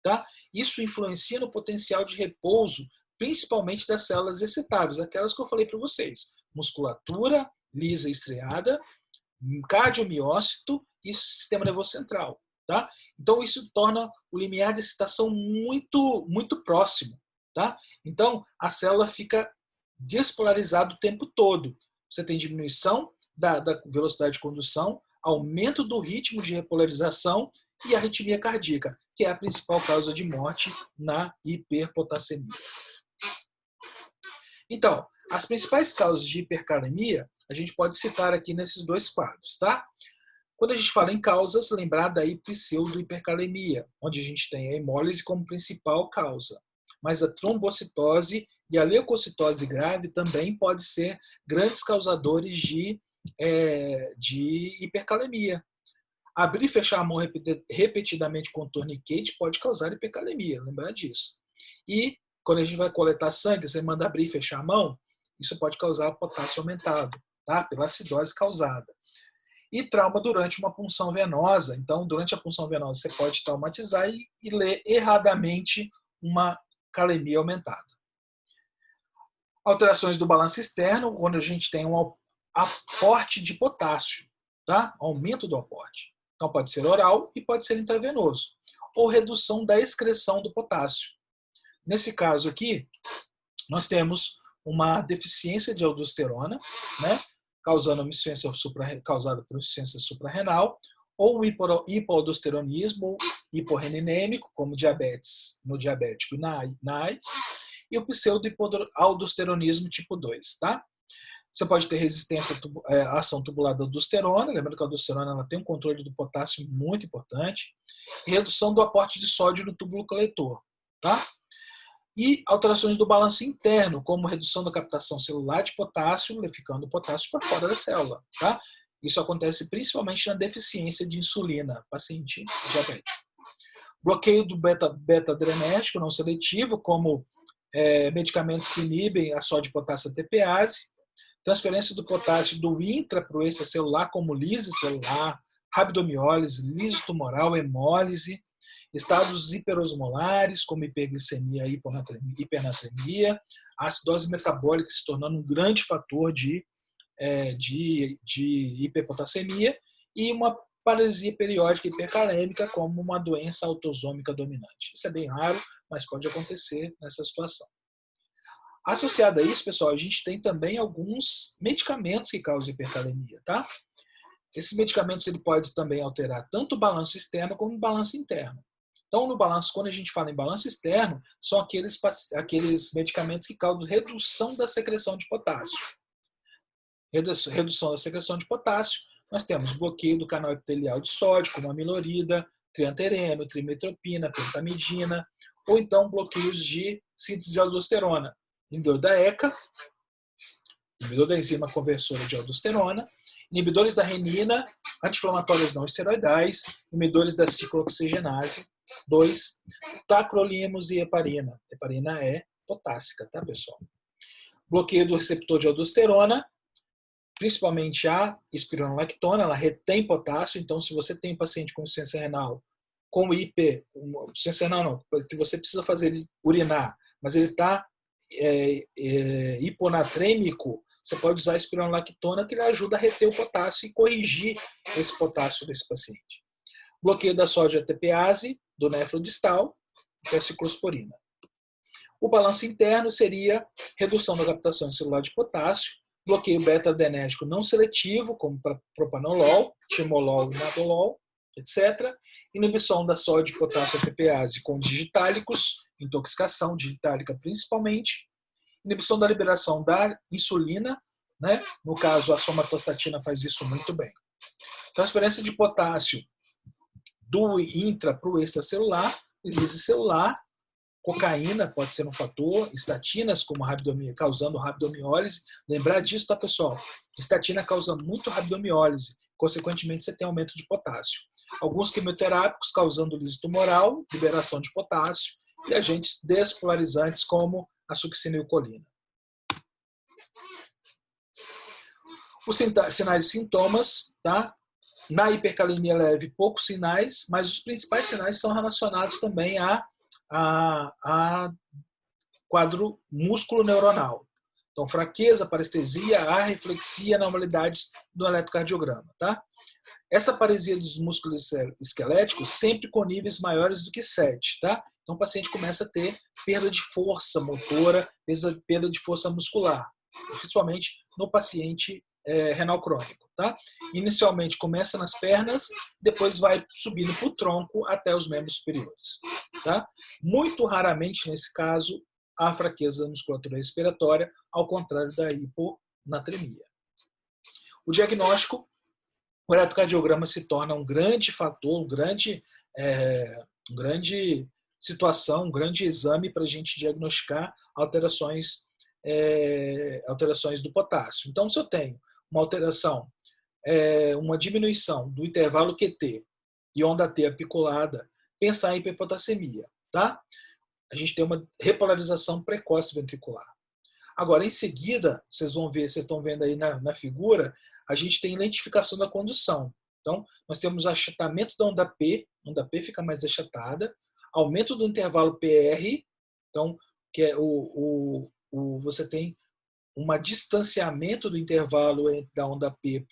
Speaker 1: Tá? Isso influencia no potencial de repouso, principalmente das células excitáveis, aquelas que eu falei para vocês. Musculatura lisa e estriada, cardiomiócito e sistema nervoso central. Tá? Então, isso torna o limiar de excitação muito, muito próximo. Tá? Então, a célula fica despolarizada o tempo todo. Você tem diminuição da velocidade de condução, aumento do ritmo de repolarização e arritmia cardíaca, que é a principal causa de morte na hiperpotassemia. Então, as principais causas de hipercalemia, a gente pode citar aqui nesses dois quadros, tá? Quando a gente fala em causas, lembrar da pseudo-hipercalemia, onde a gente tem a hemólise como principal causa. Mas a trombocitose e a leucocitose grave também podem ser grandes causadores de hipercalemia. Abrir e fechar a mão repetidamente com torniquete pode causar hipercalemia, lembrar disso. E quando a gente vai coletar sangue, você manda abrir e fechar a mão, isso pode causar potássio aumentado, tá? Pela acidose causada. E trauma durante uma punção venosa. Então, durante a punção venosa, você pode traumatizar e ler erradamente uma calemia aumentada. Alterações do balanço externo, quando a gente tem um aporte de potássio, tá? Aumento do aporte. Então, pode ser oral e pode ser intravenoso. Ou redução da excreção do potássio. Nesse caso aqui, nós temos uma deficiência de aldosterona, né? Causada por insuficiência suprarrenal, ou hipoaldosteronismo, ou hiporreninêmico, como diabetes no diabético e na AIDS, e o pseudo-hipoaldosteronismo tipo 2, tá? Você pode ter resistência à ação tubular da aldosterona, lembrando que a aldosterona ela tem um controle do potássio muito importante, e redução do aporte de sódio no túbulo coletor, tá? E alterações do balanço interno, como redução da captação celular de potássio, ficando o potássio para fora da célula, tá? Isso acontece principalmente na deficiência de insulina, paciente diabético. Bloqueio do beta-adrenérgico não seletivo, como medicamentos que inibem a sódio-potássio ATPase, transferência do potássio do intra para o extracelular, como lise celular, rabdomiólise, liso tumoral, hemólise, estados hiperosmolares, como hiperglicemia e hipernatremia, a acidose metabólica se tornando um grande fator de hiperpotassemia e uma paralisia periódica hipercalêmica como uma doença autossômica dominante. Isso é bem raro, mas pode acontecer nessa situação. Associado a isso, pessoal, a gente tem também alguns medicamentos que causam hipercalemia, tá? Esses medicamentos ele pode também alterar tanto o balanço externo como o balanço interno. Então, no balanço, quando a gente fala em balanço externo, são aqueles medicamentos que causam redução da secreção de potássio. Redução da secreção de potássio, nós temos bloqueio do canal epitelial de sódio, como amilorida, triantereno, trimetropina, pentamidina, ou então bloqueios de síntese de aldosterona, inibidor da ECA, inibidor da enzima conversora de aldosterona, inibidores da renina, anti-inflamatórios não esteroidais, inibidores da ciclooxigenase 2, tacrolimus e heparina. Heparina é potássica, tá, pessoal? Bloqueio do receptor de aldosterona, principalmente a espironolactona, ela retém potássio, então se você tem um paciente com insuficiência renal, com insuficiência renal não, que você precisa fazer ele urinar, mas ele está hiponatrêmico, você pode usar a espironolactona, que ele ajuda a reter o potássio e corrigir esse potássio desse paciente. Bloqueio da sódio ATPase, do nefrodistal, que é a ciclosporina. O balanço interno seria redução da captação celular de potássio, bloqueio beta-adrenérgico não seletivo, como propanolol, timolol e nadolol, etc. Inibição da sódio e potássio ATPase com digitálicos, intoxicação digitálica principalmente. Inibição da liberação da insulina, né? No caso, a somatostatina faz isso muito bem. Transferência de potássio do intra para o extracelular, lise celular, cocaína pode ser um fator, estatinas como causando rabdomiólise. Lembrar disso, tá, pessoal? Estatina causa muito rabdomiólise, consequentemente você tem aumento de potássio. Alguns quimioterápicos causando lise tumoral, liberação de potássio, e agentes despolarizantes como a succinilcolina. Os sinais e sintomas, tá? Na hipercalemia leve, poucos sinais, mas os principais sinais são relacionados também a quadro músculo-neuronal. Então, fraqueza, parestesia, arreflexia, anormalidades do eletrocardiograma. Tá? Essa paresia dos músculos esqueléticos sempre com níveis maiores do que 7. Tá? Então, o paciente começa a ter perda de força motora, perda de força muscular, principalmente no paciente renal crônico. Tá? Inicialmente começa nas pernas, depois vai subindo para o tronco até os membros superiores. Tá? Muito raramente, nesse caso, há fraqueza da musculatura respiratória, ao contrário da hiponatremia. O diagnóstico, o eletrocardiograma se torna um grande fator, um grande situação, um grande exame para a gente diagnosticar alterações do potássio. Então, se eu tenho uma alteração, uma diminuição do intervalo QT e onda T apiculada, pensar em hiperpotassemia. Tá? A gente tem uma repolarização precoce ventricular. Agora, em seguida, vocês estão vendo aí na figura, a gente tem lentificação da condução. Então, nós temos achatamento da onda P fica mais achatada, aumento do intervalo PR, então, que é você tem um distanciamento do intervalo da onda P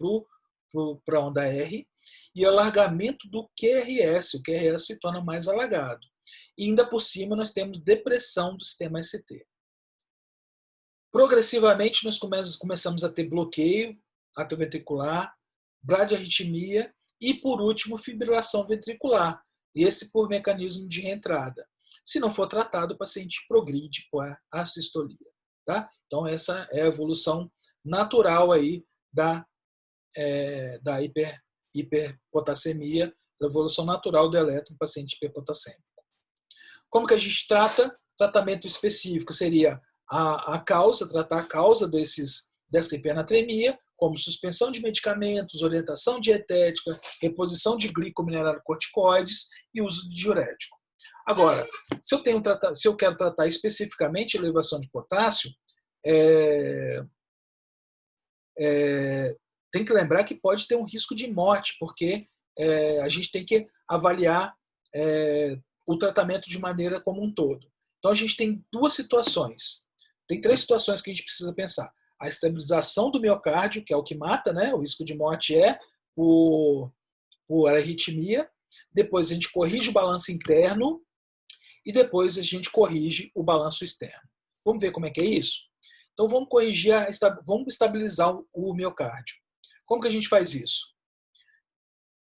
Speaker 1: para a onda R, e alargamento do QRS. O QRS se torna mais alargado. E ainda por cima nós temos depressão do sistema ST. Progressivamente nós começamos a ter bloqueio atrioventricular, bradiarritmia e, por último, fibrilação ventricular. Esse por mecanismo de reentrada. Se não for tratado, o paciente progride para a sistolia. Tá? Então essa é a evolução natural aí da hiperpotassemia, da evolução natural do elétron no paciente hiperpotassêmico. Como que a gente trata? Tratamento específico seria tratar a causa dessa hipernatremia, como suspensão de medicamentos, orientação dietética, reposição de glicomineralocorticoides e uso de diurético. Agora, se eu quero tratar especificamente a elevação de potássio, tem que lembrar que pode ter um risco de morte, porque a gente tem que avaliar o tratamento de maneira como um todo. Então, a gente tem duas situações. Tem 3 situações que a gente precisa pensar. A estabilização do miocárdio, que é o que mata, né? O risco de morte é por arritmia. Depois, a gente corrige o balanço interno e depois a gente corrige o balanço externo. Vamos ver como é que é isso? Então, vamos vamos estabilizar o miocárdio. Como que a gente faz isso?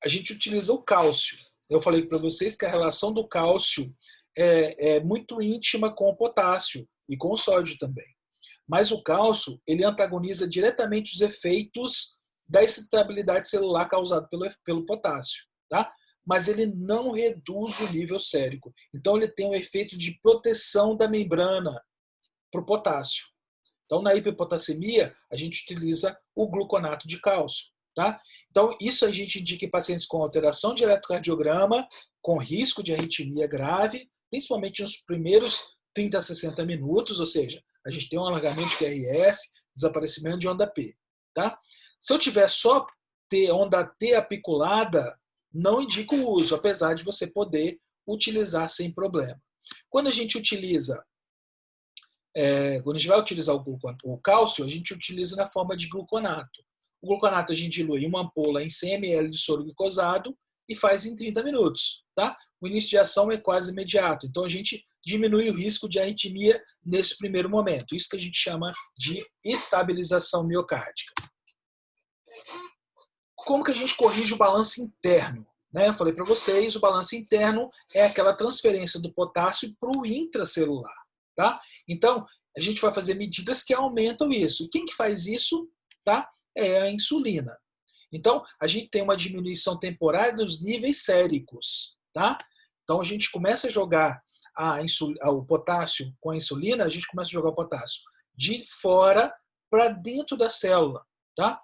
Speaker 1: A gente utiliza o cálcio. Eu falei para vocês que a relação do cálcio é muito íntima com o potássio e com o sódio também. Mas o cálcio, ele antagoniza diretamente os efeitos da excitabilidade celular causada pelo potássio. Tá? Mas ele não reduz o nível sérico. Então, ele tem um efeito de proteção da membrana para o potássio. Então, na hiperpotassemia, a gente utiliza o gluconato de cálcio. Tá? Então, isso a gente indica em pacientes com alteração de eletrocardiograma, com risco de arritmia grave, principalmente nos primeiros 30 a 60 minutos, ou seja, a gente tem um alargamento de QRS, desaparecimento de onda P. Tá? Se eu tiver só onda T apiculada, não indico o uso, apesar de você poder utilizar sem problema. Quando a gente utiliza, quando a gente vai utilizar o cálcio, a gente utiliza na forma de gluconato. O gluconato a gente dilui uma ampola em 100 ml de soro glicosado e faz em 30 minutos. Tá? O início de ação é quase imediato, então a gente diminui o risco de arritmia nesse primeiro momento. Isso que a gente chama de estabilização miocárdica. Como que a gente corrige o balanço interno? Eu falei para vocês, o balanço interno é aquela transferência do potássio para o intracelular. Tá? Então, a gente vai fazer medidas que aumentam isso. E quem que faz isso? Tá? É a insulina. Então, a gente tem uma diminuição temporária dos níveis séricos. Tá? Então, a gente começa a jogar o potássio com a insulina, a gente começa a jogar o potássio de fora para dentro da célula. Tá?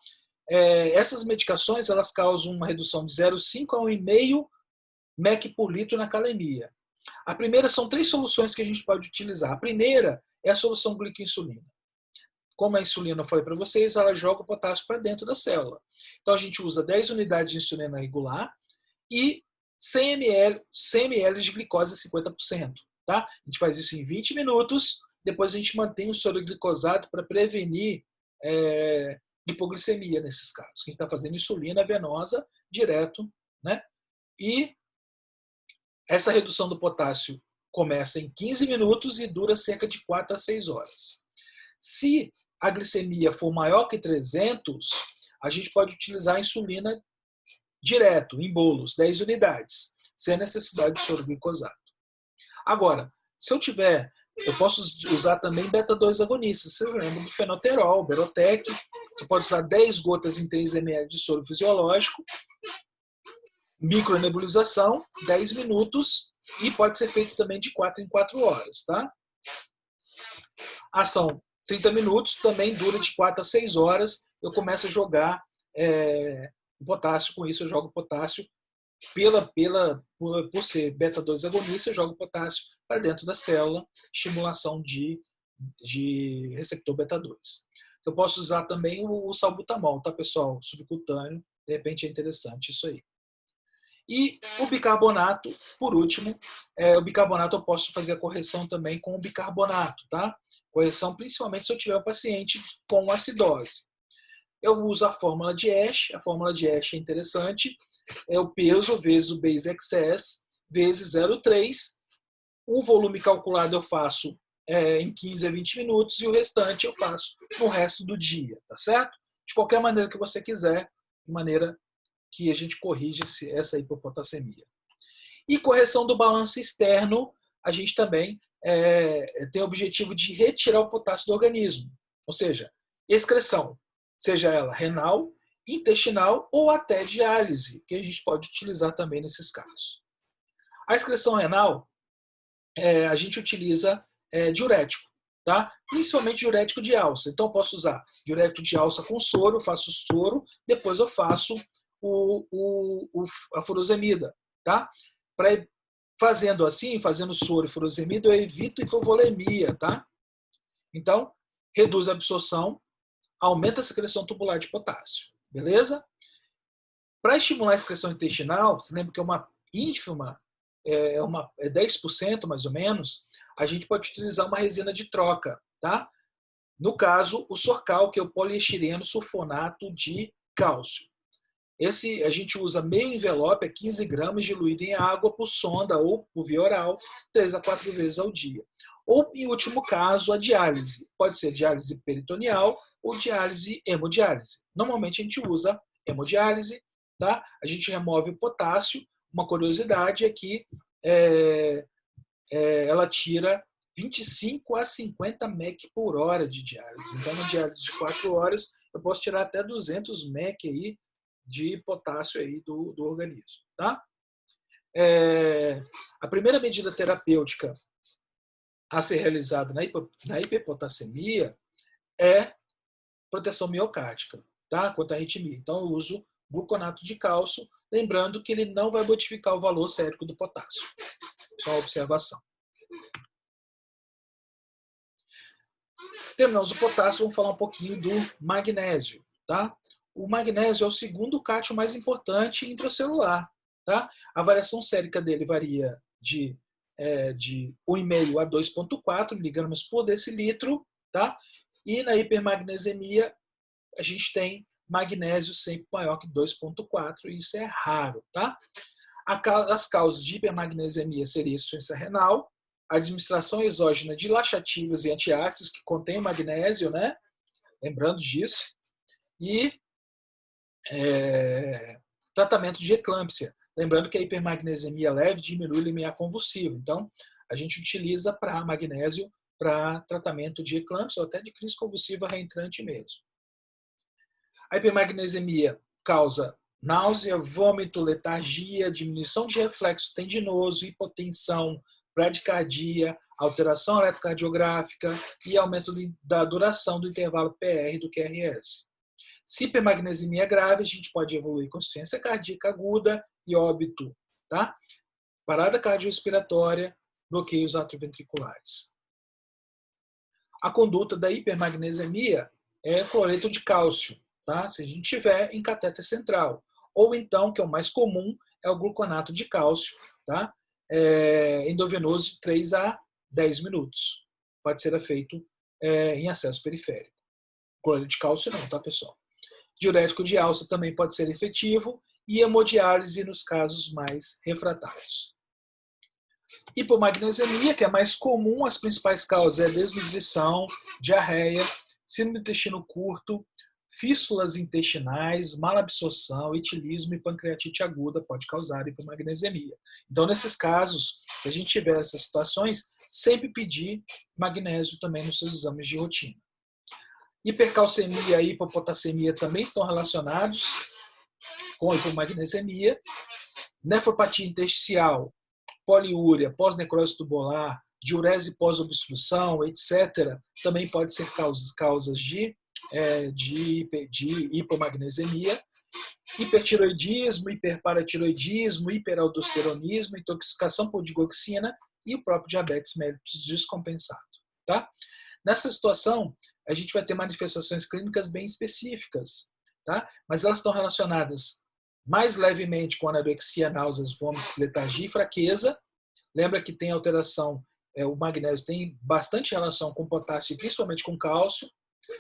Speaker 1: Essas medicações elas causam uma redução de 0,5 a 1,5 mEq por litro na calemia. A primeira são 3 soluções que a gente pode utilizar. A primeira é a solução glicoinsulina. Como a insulina, eu falei para vocês, ela joga o potássio para dentro da célula. Então a gente usa 10 unidades de insulina regular e 100 ml de glicose a 50%. Tá? A gente faz isso em 20 minutos, depois a gente mantém o soro glicosado para prevenir hipoglicemia nesses casos. A gente está fazendo insulina venosa direto, né? E essa redução do potássio começa em 15 minutos e dura cerca de 4 a 6 horas. Se a glicemia for maior que 300, a gente pode utilizar a insulina direto, em bolos, 10 unidades, sem a necessidade de soro glicosado. Agora, se eu posso usar também beta-2 agonistas. Vocês lembram do fenoterol, Berotec. Você pode usar 10 gotas em 3 ml de soro fisiológico, micronebulização, 10 minutos, e pode ser feito também de 4 em 4 horas. Tá? Ação 30 minutos, também dura de 4 a 6 horas. Eu começo a jogar o potássio, com isso eu jogo o potássio por ser beta-2 agonista, eu jogo potássio para dentro da célula, estimulação de receptor beta-2. Eu posso usar também o salbutamol, tá, pessoal? Subcutâneo, de repente é interessante isso aí. E o bicarbonato, por último, o bicarbonato eu posso fazer a correção também com o bicarbonato, tá? Correção principalmente se eu tiver um paciente com acidose. Eu uso a fórmula de Ash, a fórmula de Ash é interessante, é o peso vezes o base excess vezes 0,3. O volume calculado eu faço em 15 a 20 minutos e o restante eu faço no resto do dia, tá certo? De qualquer maneira que você quiser, de maneira que a gente corrige essa hipopotassemia. E correção do balanço externo, a gente também tem o objetivo de retirar o potássio do organismo, ou seja, excreção, seja ela renal, intestinal ou até diálise, que a gente pode utilizar também nesses casos. A excreção renal, a gente utiliza diurético, tá? Principalmente diurético de alça. Então, eu posso usar diurético de alça com soro, faço soro, depois eu faço a furosemida, tá? Fazendo assim, fazendo soro e furosemida, eu evito hipovolemia, tá? Então, reduz a absorção, aumenta a secreção tubular de potássio, beleza? Para estimular a excreção intestinal, você lembra que é uma ínfima, é 10% mais ou menos, a gente pode utilizar uma resina de troca, tá? No caso, o Sorcal, que é o poliestireno sulfonato de cálcio. Esse a gente usa meio envelope, 15 gramas diluído em água por sonda ou por via oral, 3 a 4 vezes ao dia. Ou, em último caso, a diálise. Pode ser diálise peritoneal ou diálise hemodiálise. Normalmente a gente usa hemodiálise, tá? A gente remove o potássio. Uma curiosidade é que ela tira 25 a 50 mEq por hora de diálise. Então, na diálise de 4 horas, eu posso tirar até 200 mEq aí de potássio aí do organismo. Tá? A primeira medida terapêutica a ser realizada na hiperpotassemia é proteção miocárdica, tá? Contra a arritmia. Então, eu uso gluconato de cálcio, lembrando que ele não vai modificar o valor sérico do potássio. Só uma observação. Terminamos o potássio, vamos falar um pouquinho do magnésio, tá? O magnésio é o segundo cátion mais importante intracelular, tá? A variação sérica dele varia de 1,5 a 2,4 miligramas por decilitro, tá? E na hipermagnesemia, a gente tem magnésio sempre maior que 2,4, e isso é raro, tá? As causas de hipermagnesemia seriam insuficiência renal, administração exógena de laxativos e antiácidos que contêm magnésio, né? Lembrando disso. E tratamento de eclâmpsia. Lembrando que a hipermagnesemia leve diminui o limiar convulsivo. Então, a gente utiliza para magnésio para tratamento de eclâmpsia ou até de crise convulsiva reentrante mesmo. A hipermagnesemia causa náusea, vômito, letargia, diminuição de reflexo tendinoso, hipotensão, bradicardia, alteração eletrocardiográfica e aumento da duração do intervalo PR do QRS. Se hipermagnesemia é grave, a gente pode evoluir com insuficiência cardíaca aguda e óbito, tá? Parada cardiorrespiratória, bloqueios atrioventriculares. A conduta da hipermagnesemia é cloreto de cálcio, tá? Se a gente tiver em catéter central. Ou então, que é o mais comum, é o gluconato de cálcio, tá? Endovenoso de 3 a 10 minutos. Pode ser feito em acesso periférico. Cloreto de cálcio não, tá, pessoal? Diurético de alça também pode ser efetivo e hemodiálise nos casos mais refratários. Hipomagnesemia, que é mais comum, as principais causas é desnutrição, diarreia, síndrome do intestino curto, fístulas intestinais, malabsorção, etilismo e pancreatite aguda pode causar hipomagnesemia. Então, nesses casos, se a gente tiver essas situações, sempre pedir magnésio também nos seus exames de rotina. Hipercalcemia e hipopotassemia também estão relacionados com a hipomagnesemia. Nefropatia intersticial, poliúria, pós-necrose tubular, diurese pós-obstrução, etc., também pode ser causas de hipomagnesemia. Hipertiroidismo, hiperparatiroidismo, hiperaldosteronismo, intoxicação por digoxina e o próprio diabetes mellitus descompensado. Tá? Nessa situação, a gente vai ter manifestações clínicas bem específicas, tá? Mas elas estão relacionadas mais levemente com anorexia, náuseas, vômitos, letargia e fraqueza. Lembra que tem alteração, o magnésio tem bastante relação com potássio e principalmente com cálcio,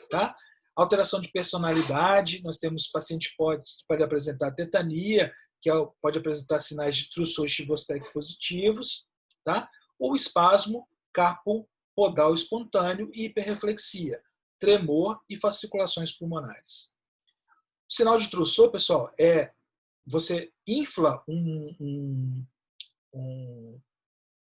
Speaker 1: tá? Alteração de personalidade, nós temos paciente que pode apresentar tetania, que pode apresentar sinais de Trousseau Chivostec positivos, tá? Ou espasmo carpo-podal espontâneo e hiperreflexia, tremor e fasciculações pulmonares. O sinal de Trousseau, pessoal, é você infla um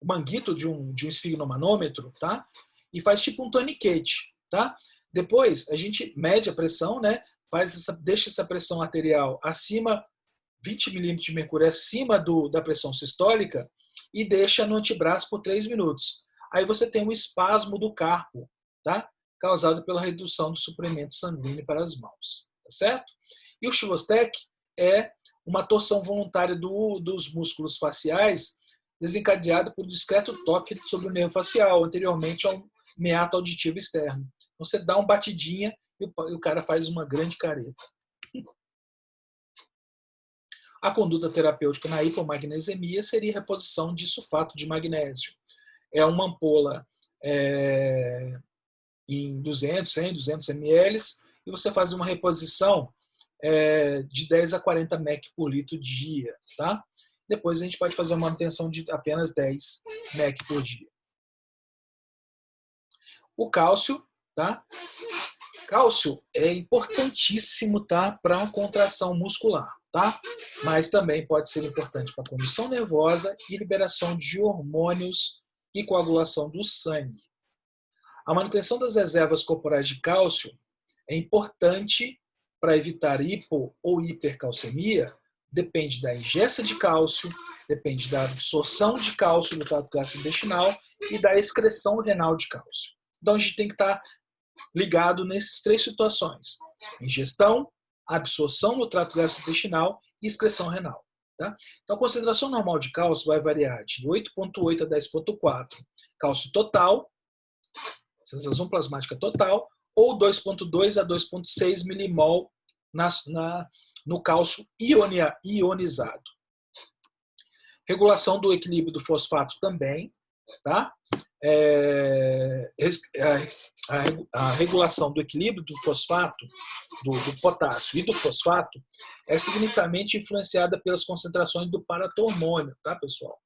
Speaker 1: manguito de um esfigmomanômetro, tá? E faz tipo um tourniquet, tá? Depois a gente mede a pressão, né? Deixa essa pressão arterial acima, 20 milímetros de mercúrio acima da pressão sistólica e deixa no antebraço por 3 minutos. Aí você tem um espasmo do carpo, tá? Causado pela redução do suprimento sanguíneo para as mãos, tá certo? E o Chivostec é uma torção voluntária dos músculos faciais desencadeada por um discreto toque sobre o nervo facial, anteriormente a um meato auditivo externo. Então, você dá uma batidinha e o cara faz uma grande careta. A conduta terapêutica na hipomagnesemia seria reposição de sulfato de magnésio. É uma ampola em 200, 100, 200 ml e você faz uma reposição de 10 a 40 mEq por litro dia, tá? Depois a gente pode fazer uma manutenção de apenas 10 mEq por dia. O cálcio, tá? Cálcio é importantíssimo, tá, para a contração muscular, tá? Mas também pode ser importante para a condução nervosa e liberação de hormônios e coagulação do sangue. A manutenção das reservas corporais de cálcio é importante para evitar hipo ou hipercalcemia. Depende da ingesta de cálcio, depende da absorção de cálcio do trato gastrointestinal e da excreção renal de cálcio. Então a gente tem que estar ligado nessas três situações: ingestão, absorção no trato gastrointestinal e excreção renal. Tá? Então, a concentração normal de cálcio vai variar de 8,8 a 10,4 cálcio total, sensação plasmática total, ou 2,2 a 2,6 milimol no cálcio ionizado. Regulação do equilíbrio do fosfato também, tá? A regulação do equilíbrio do fosfato, do potássio e do fosfato é significativamente influenciada pelas concentrações do paratormônio, tá, pessoal?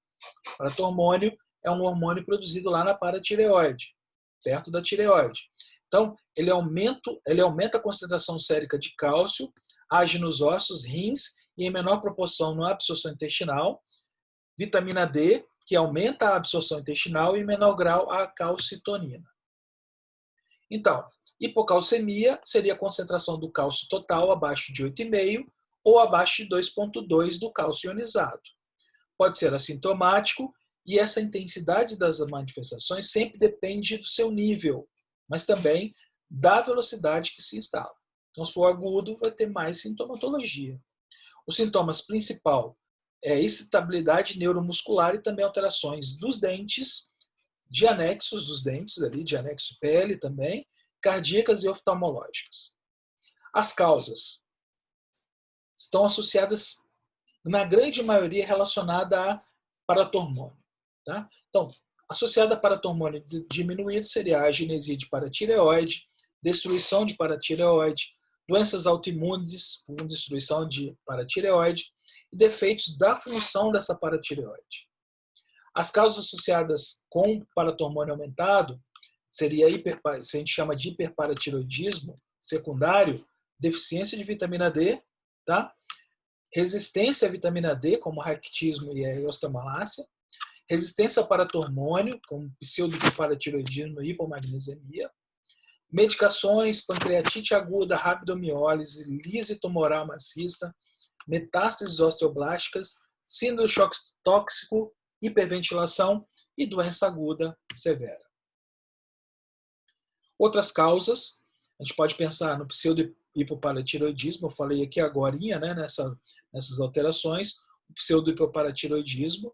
Speaker 1: O paratormônio é um hormônio produzido lá na paratireoide, perto da tireoide. Então, ele aumenta a concentração sérica de cálcio, age nos ossos, rins e em menor proporção na absorção intestinal. Vitamina D, que aumenta a absorção intestinal e em menor grau a calcitonina. Então, hipocalcemia seria a concentração do cálcio total abaixo de 8,5 ou abaixo de 2,2 do cálcio ionizado. Pode ser assintomático e essa intensidade das manifestações sempre depende do seu nível, mas também da velocidade que se instala. Então, se for agudo, vai ter mais sintomatologia. Os sintomas principais é excitabilidade neuromuscular e também alterações dos dentes, de anexos dos dentes, ali, de anexo pele também, cardíacas e oftalmológicas. As causas estão associadas, na grande maioria, relacionada a paratormônio. Tá? Então, associada a paratormônio diminuído seria a agenesia de paratireoide, destruição de paratireoide, doenças autoimunes com destruição de paratireoide e defeitos da função dessa paratireoide. As causas associadas com paratormônio aumentado seria se a gente chama de hiperparatiroidismo secundário, deficiência de vitamina D, tá? Resistência à vitamina D, como raquitismo e a osteomalácia, resistência ao paratormônio, como pseudohiperparatiroidismo e hipomagnesemia, medicações, pancreatite aguda, rabdomiólise, lise tumoral maciça, metástases osteoblásticas, síndrome do choque tóxico, hiperventilação e doença aguda severa. Outras causas, a gente pode pensar no pseudo-hipoparatiroidismo, eu falei aqui agora, né, nessas alterações, o pseudo-hipoparatiroidismo,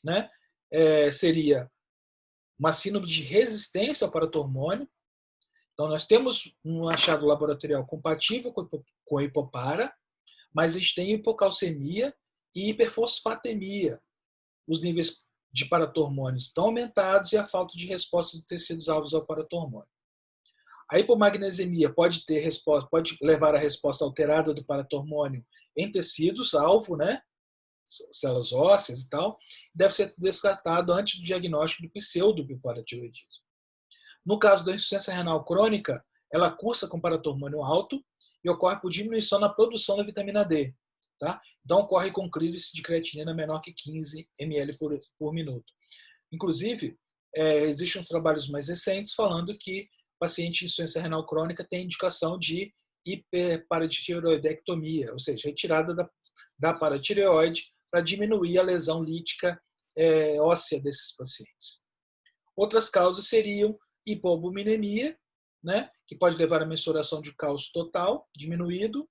Speaker 1: né, seria uma síndrome de resistência ao paratormônio. Então, nós temos um achado laboratorial compatível com a hipopara, mas a gente tem hipocalcemia e hiperfosfatemia. Os níveis de paratormônio estão aumentados e a falta de resposta dos tecidos alvos ao paratormônio. A hipomagnesemia pode levar à resposta alterada do paratormônio em tecidos alvo, né? Células ósseas e tal, deve ser descartado antes do diagnóstico do pseudo-hipoparatiroidismo. No caso da insuficiência renal crônica, ela cursa com paratormônio alto e ocorre por diminuição na produção da vitamina D. Tá? Então, ocorre com clearance de creatinina menor que 15 ml por minuto. Inclusive, existem trabalhos mais recentes falando que o paciente em insuficiência renal crônica tem indicação de hiperparatireoidectomia, ou seja, retirada da paratireoide para diminuir a lesão lítica óssea desses pacientes. Outras causas seriam hipoalbuminemia, né, que pode levar à mensuração de cálcio total diminuído,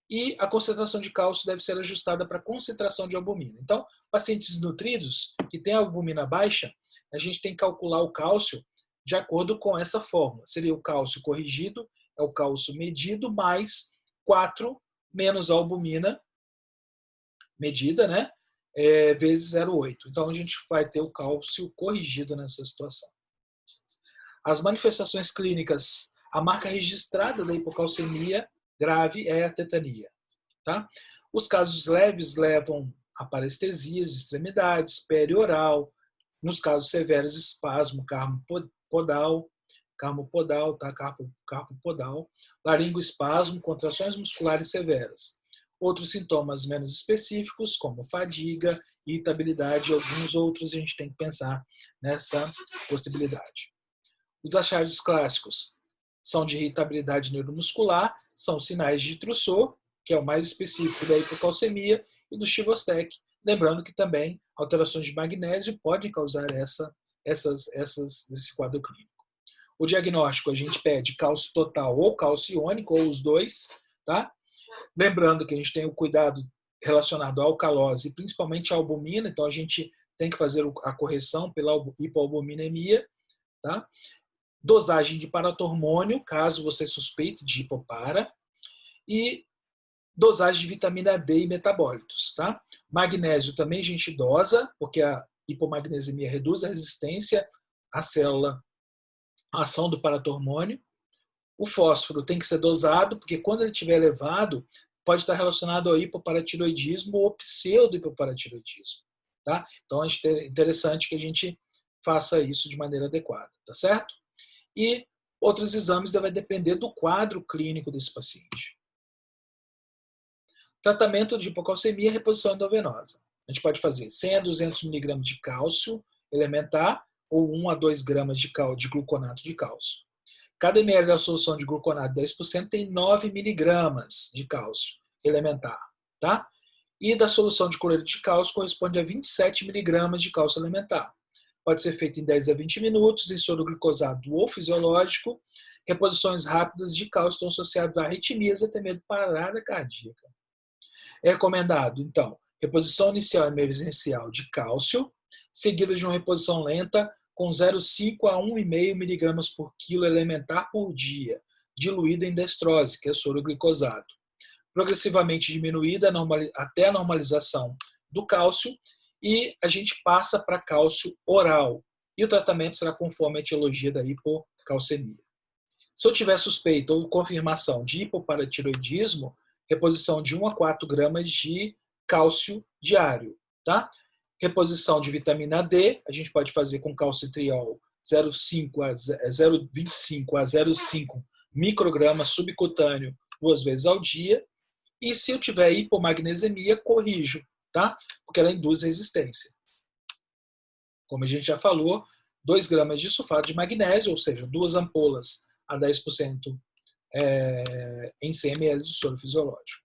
Speaker 1: e a concentração de cálcio deve ser ajustada para a concentração de albumina. Então, pacientes desnutridos que têm albumina baixa, a gente tem que calcular o cálcio de acordo com essa fórmula. Seria o cálcio corrigido, é o cálcio medido, mais 4 menos a albumina medida, né, vezes 0,8. Então, a gente vai ter o cálcio corrigido nessa situação. As manifestações clínicas, a marca registrada da hipocalcemia grave é a tetania. Tá? Os casos leves levam a parestesias de extremidades, perioral, nos casos severos, espasmo, carpopodal, tá? Carpopodal, laringoespasmo, contrações musculares severas. Outros sintomas menos específicos, como fadiga, irritabilidade e alguns outros, a gente tem que pensar nessa possibilidade. Os achados clássicos são de irritabilidade neuromuscular, são sinais de Trousseau, que é o mais específico da hipocalcemia, e do Chivostec, lembrando que também alterações de magnésio podem causar esse quadro clínico. O diagnóstico, a gente pede cálcio total ou cálcio iônico, ou os dois, tá? Lembrando que a gente tem o cuidado relacionado à alcalose, principalmente à albumina, então a gente tem que fazer a correção pela hipoalbuminemia, tá? Dosagem de paratormônio, caso você suspeite de hipopara, e dosagem de vitamina D e metabólitos, tá? Magnésio também a gente dosa, porque a hipomagnesemia reduz a resistência à célula, à ação do paratormônio. O fósforo tem que ser dosado, porque quando ele estiver elevado, pode estar relacionado ao hipoparatiroidismo ou pseudo-hipoparatiroidismo, tá? Então é interessante que a gente faça isso de maneira adequada, tá certo? E outros exames devem depender do quadro clínico desse paciente. Tratamento de hipocalcemia e reposição endovenosa. A gente pode fazer 100 a 200 mg de cálcio elementar ou 1 a 2 gramas de gluconato de cálcio. Cada ml da solução de gluconato 10% tem 9 miligramas de cálcio elementar, tá? E da solução de cloreto de cálcio corresponde a 27 miligramas de cálcio elementar. Pode ser feito em 10 a 20 minutos, em soro glicosado ou fisiológico. Reposições rápidas de cálcio estão associadas a arritmias e até mesmo parada cardíaca. É recomendado, então, reposição inicial emergencial de cálcio, seguida de uma reposição lenta com 0,5 a 1,5 miligramas por quilo elementar por dia, diluída em destrose, que é soro glicosado. Progressivamente diminuída até a normalização do cálcio, e a gente passa para cálcio oral. E o tratamento será conforme a etiologia da hipocalcemia. Se eu tiver suspeita ou confirmação de hipoparatiroidismo, reposição de 1 a 4 gramas de cálcio diário, tá? Reposição de vitamina D, a gente pode fazer com calcitriol 0,25 a 0,5 microgramas subcutâneo 2 vezes ao dia. E se eu tiver hipomagnesemia, corrijo, tá? Porque ela induz resistência. Como a gente já falou, 2 gramas de sulfato de magnésio, ou seja, 2 ampolas a 10% em 100 ml de soro fisiológico.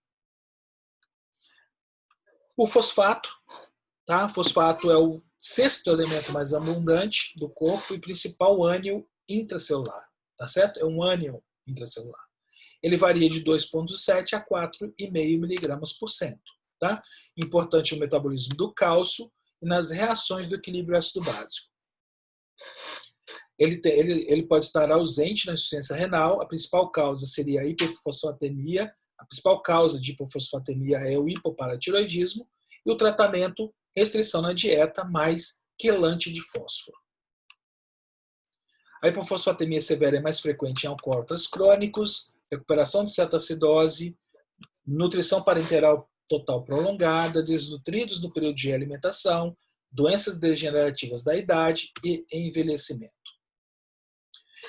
Speaker 1: O fosfato, tá? Fosfato é o sexto elemento mais abundante do corpo e principal ânion intracelular, tá certo? É um ânion intracelular. Ele varia de 2,7 a 4,5 miligramas por cento, tá? Importante no metabolismo do cálcio e nas reações do equilíbrio ácido-básico. Ele pode estar ausente na insuficiência renal. A principal causa seria a hiperfosfatemia. A principal causa de hipofosfatemia é o hipoparatiroidismo. E o tratamento, restrição na dieta, mais quelante de fósforo. A hipofosfatemia severa é mais frequente em alcoólatras crônicos, recuperação de cetoacidose, nutrição parenteral total prolongada, desnutridos no período de alimentação, doenças degenerativas da idade e envelhecimento.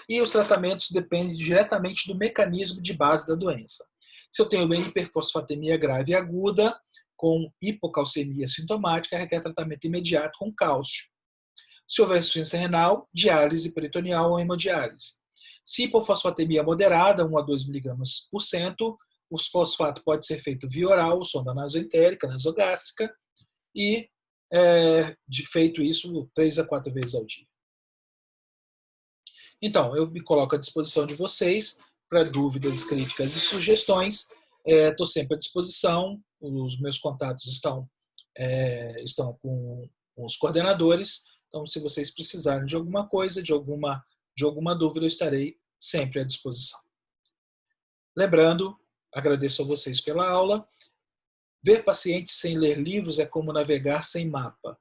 Speaker 1: E os tratamentos dependem diretamente do mecanismo de base da doença. Se eu tenho uma hiperfosfatemia grave e aguda, com hipocalcemia sintomática, requer tratamento imediato com cálcio. Se houver insuficiência renal, diálise peritoneal ou hemodiálise. Se hipofosfatemia moderada, 1 a 2 miligramas por cento, o fosfato pode ser feito via oral, sonda nasoentérica, nasogástrica, e de feito isso 3 a 4 vezes ao dia. Então, eu me coloco à disposição de vocês para dúvidas, críticas e sugestões. Estou sempre à disposição. Os meus contatos estão com os coordenadores. Então, se vocês precisarem de alguma coisa, de alguma dúvida, eu estarei sempre à disposição. Lembrando, agradeço a vocês pela aula. Ver pacientes sem ler livros é como navegar sem mapa,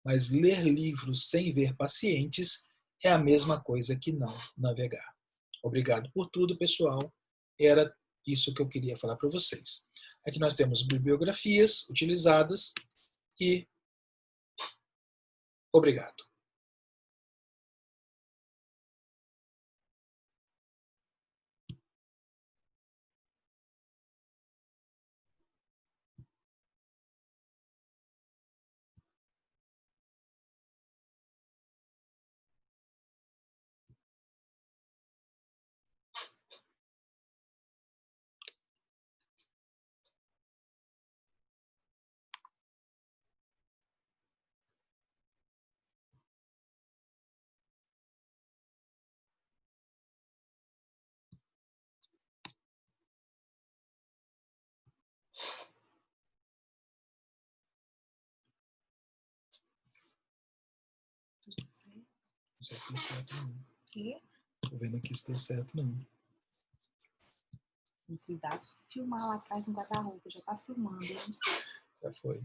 Speaker 1: mas ler livros sem ver pacientes é a mesma coisa que não navegar. Obrigado por tudo, pessoal. Era isso que eu queria falar para vocês. Aqui nós temos bibliografias utilizadas e obrigado. Não sei se deu certo, não.
Speaker 2: E
Speaker 1: Tô vendo aqui se deu certo, não.
Speaker 2: cuidado, filmar lá atrás no guarda-roupa, já tá filmando, hein?
Speaker 1: Já foi.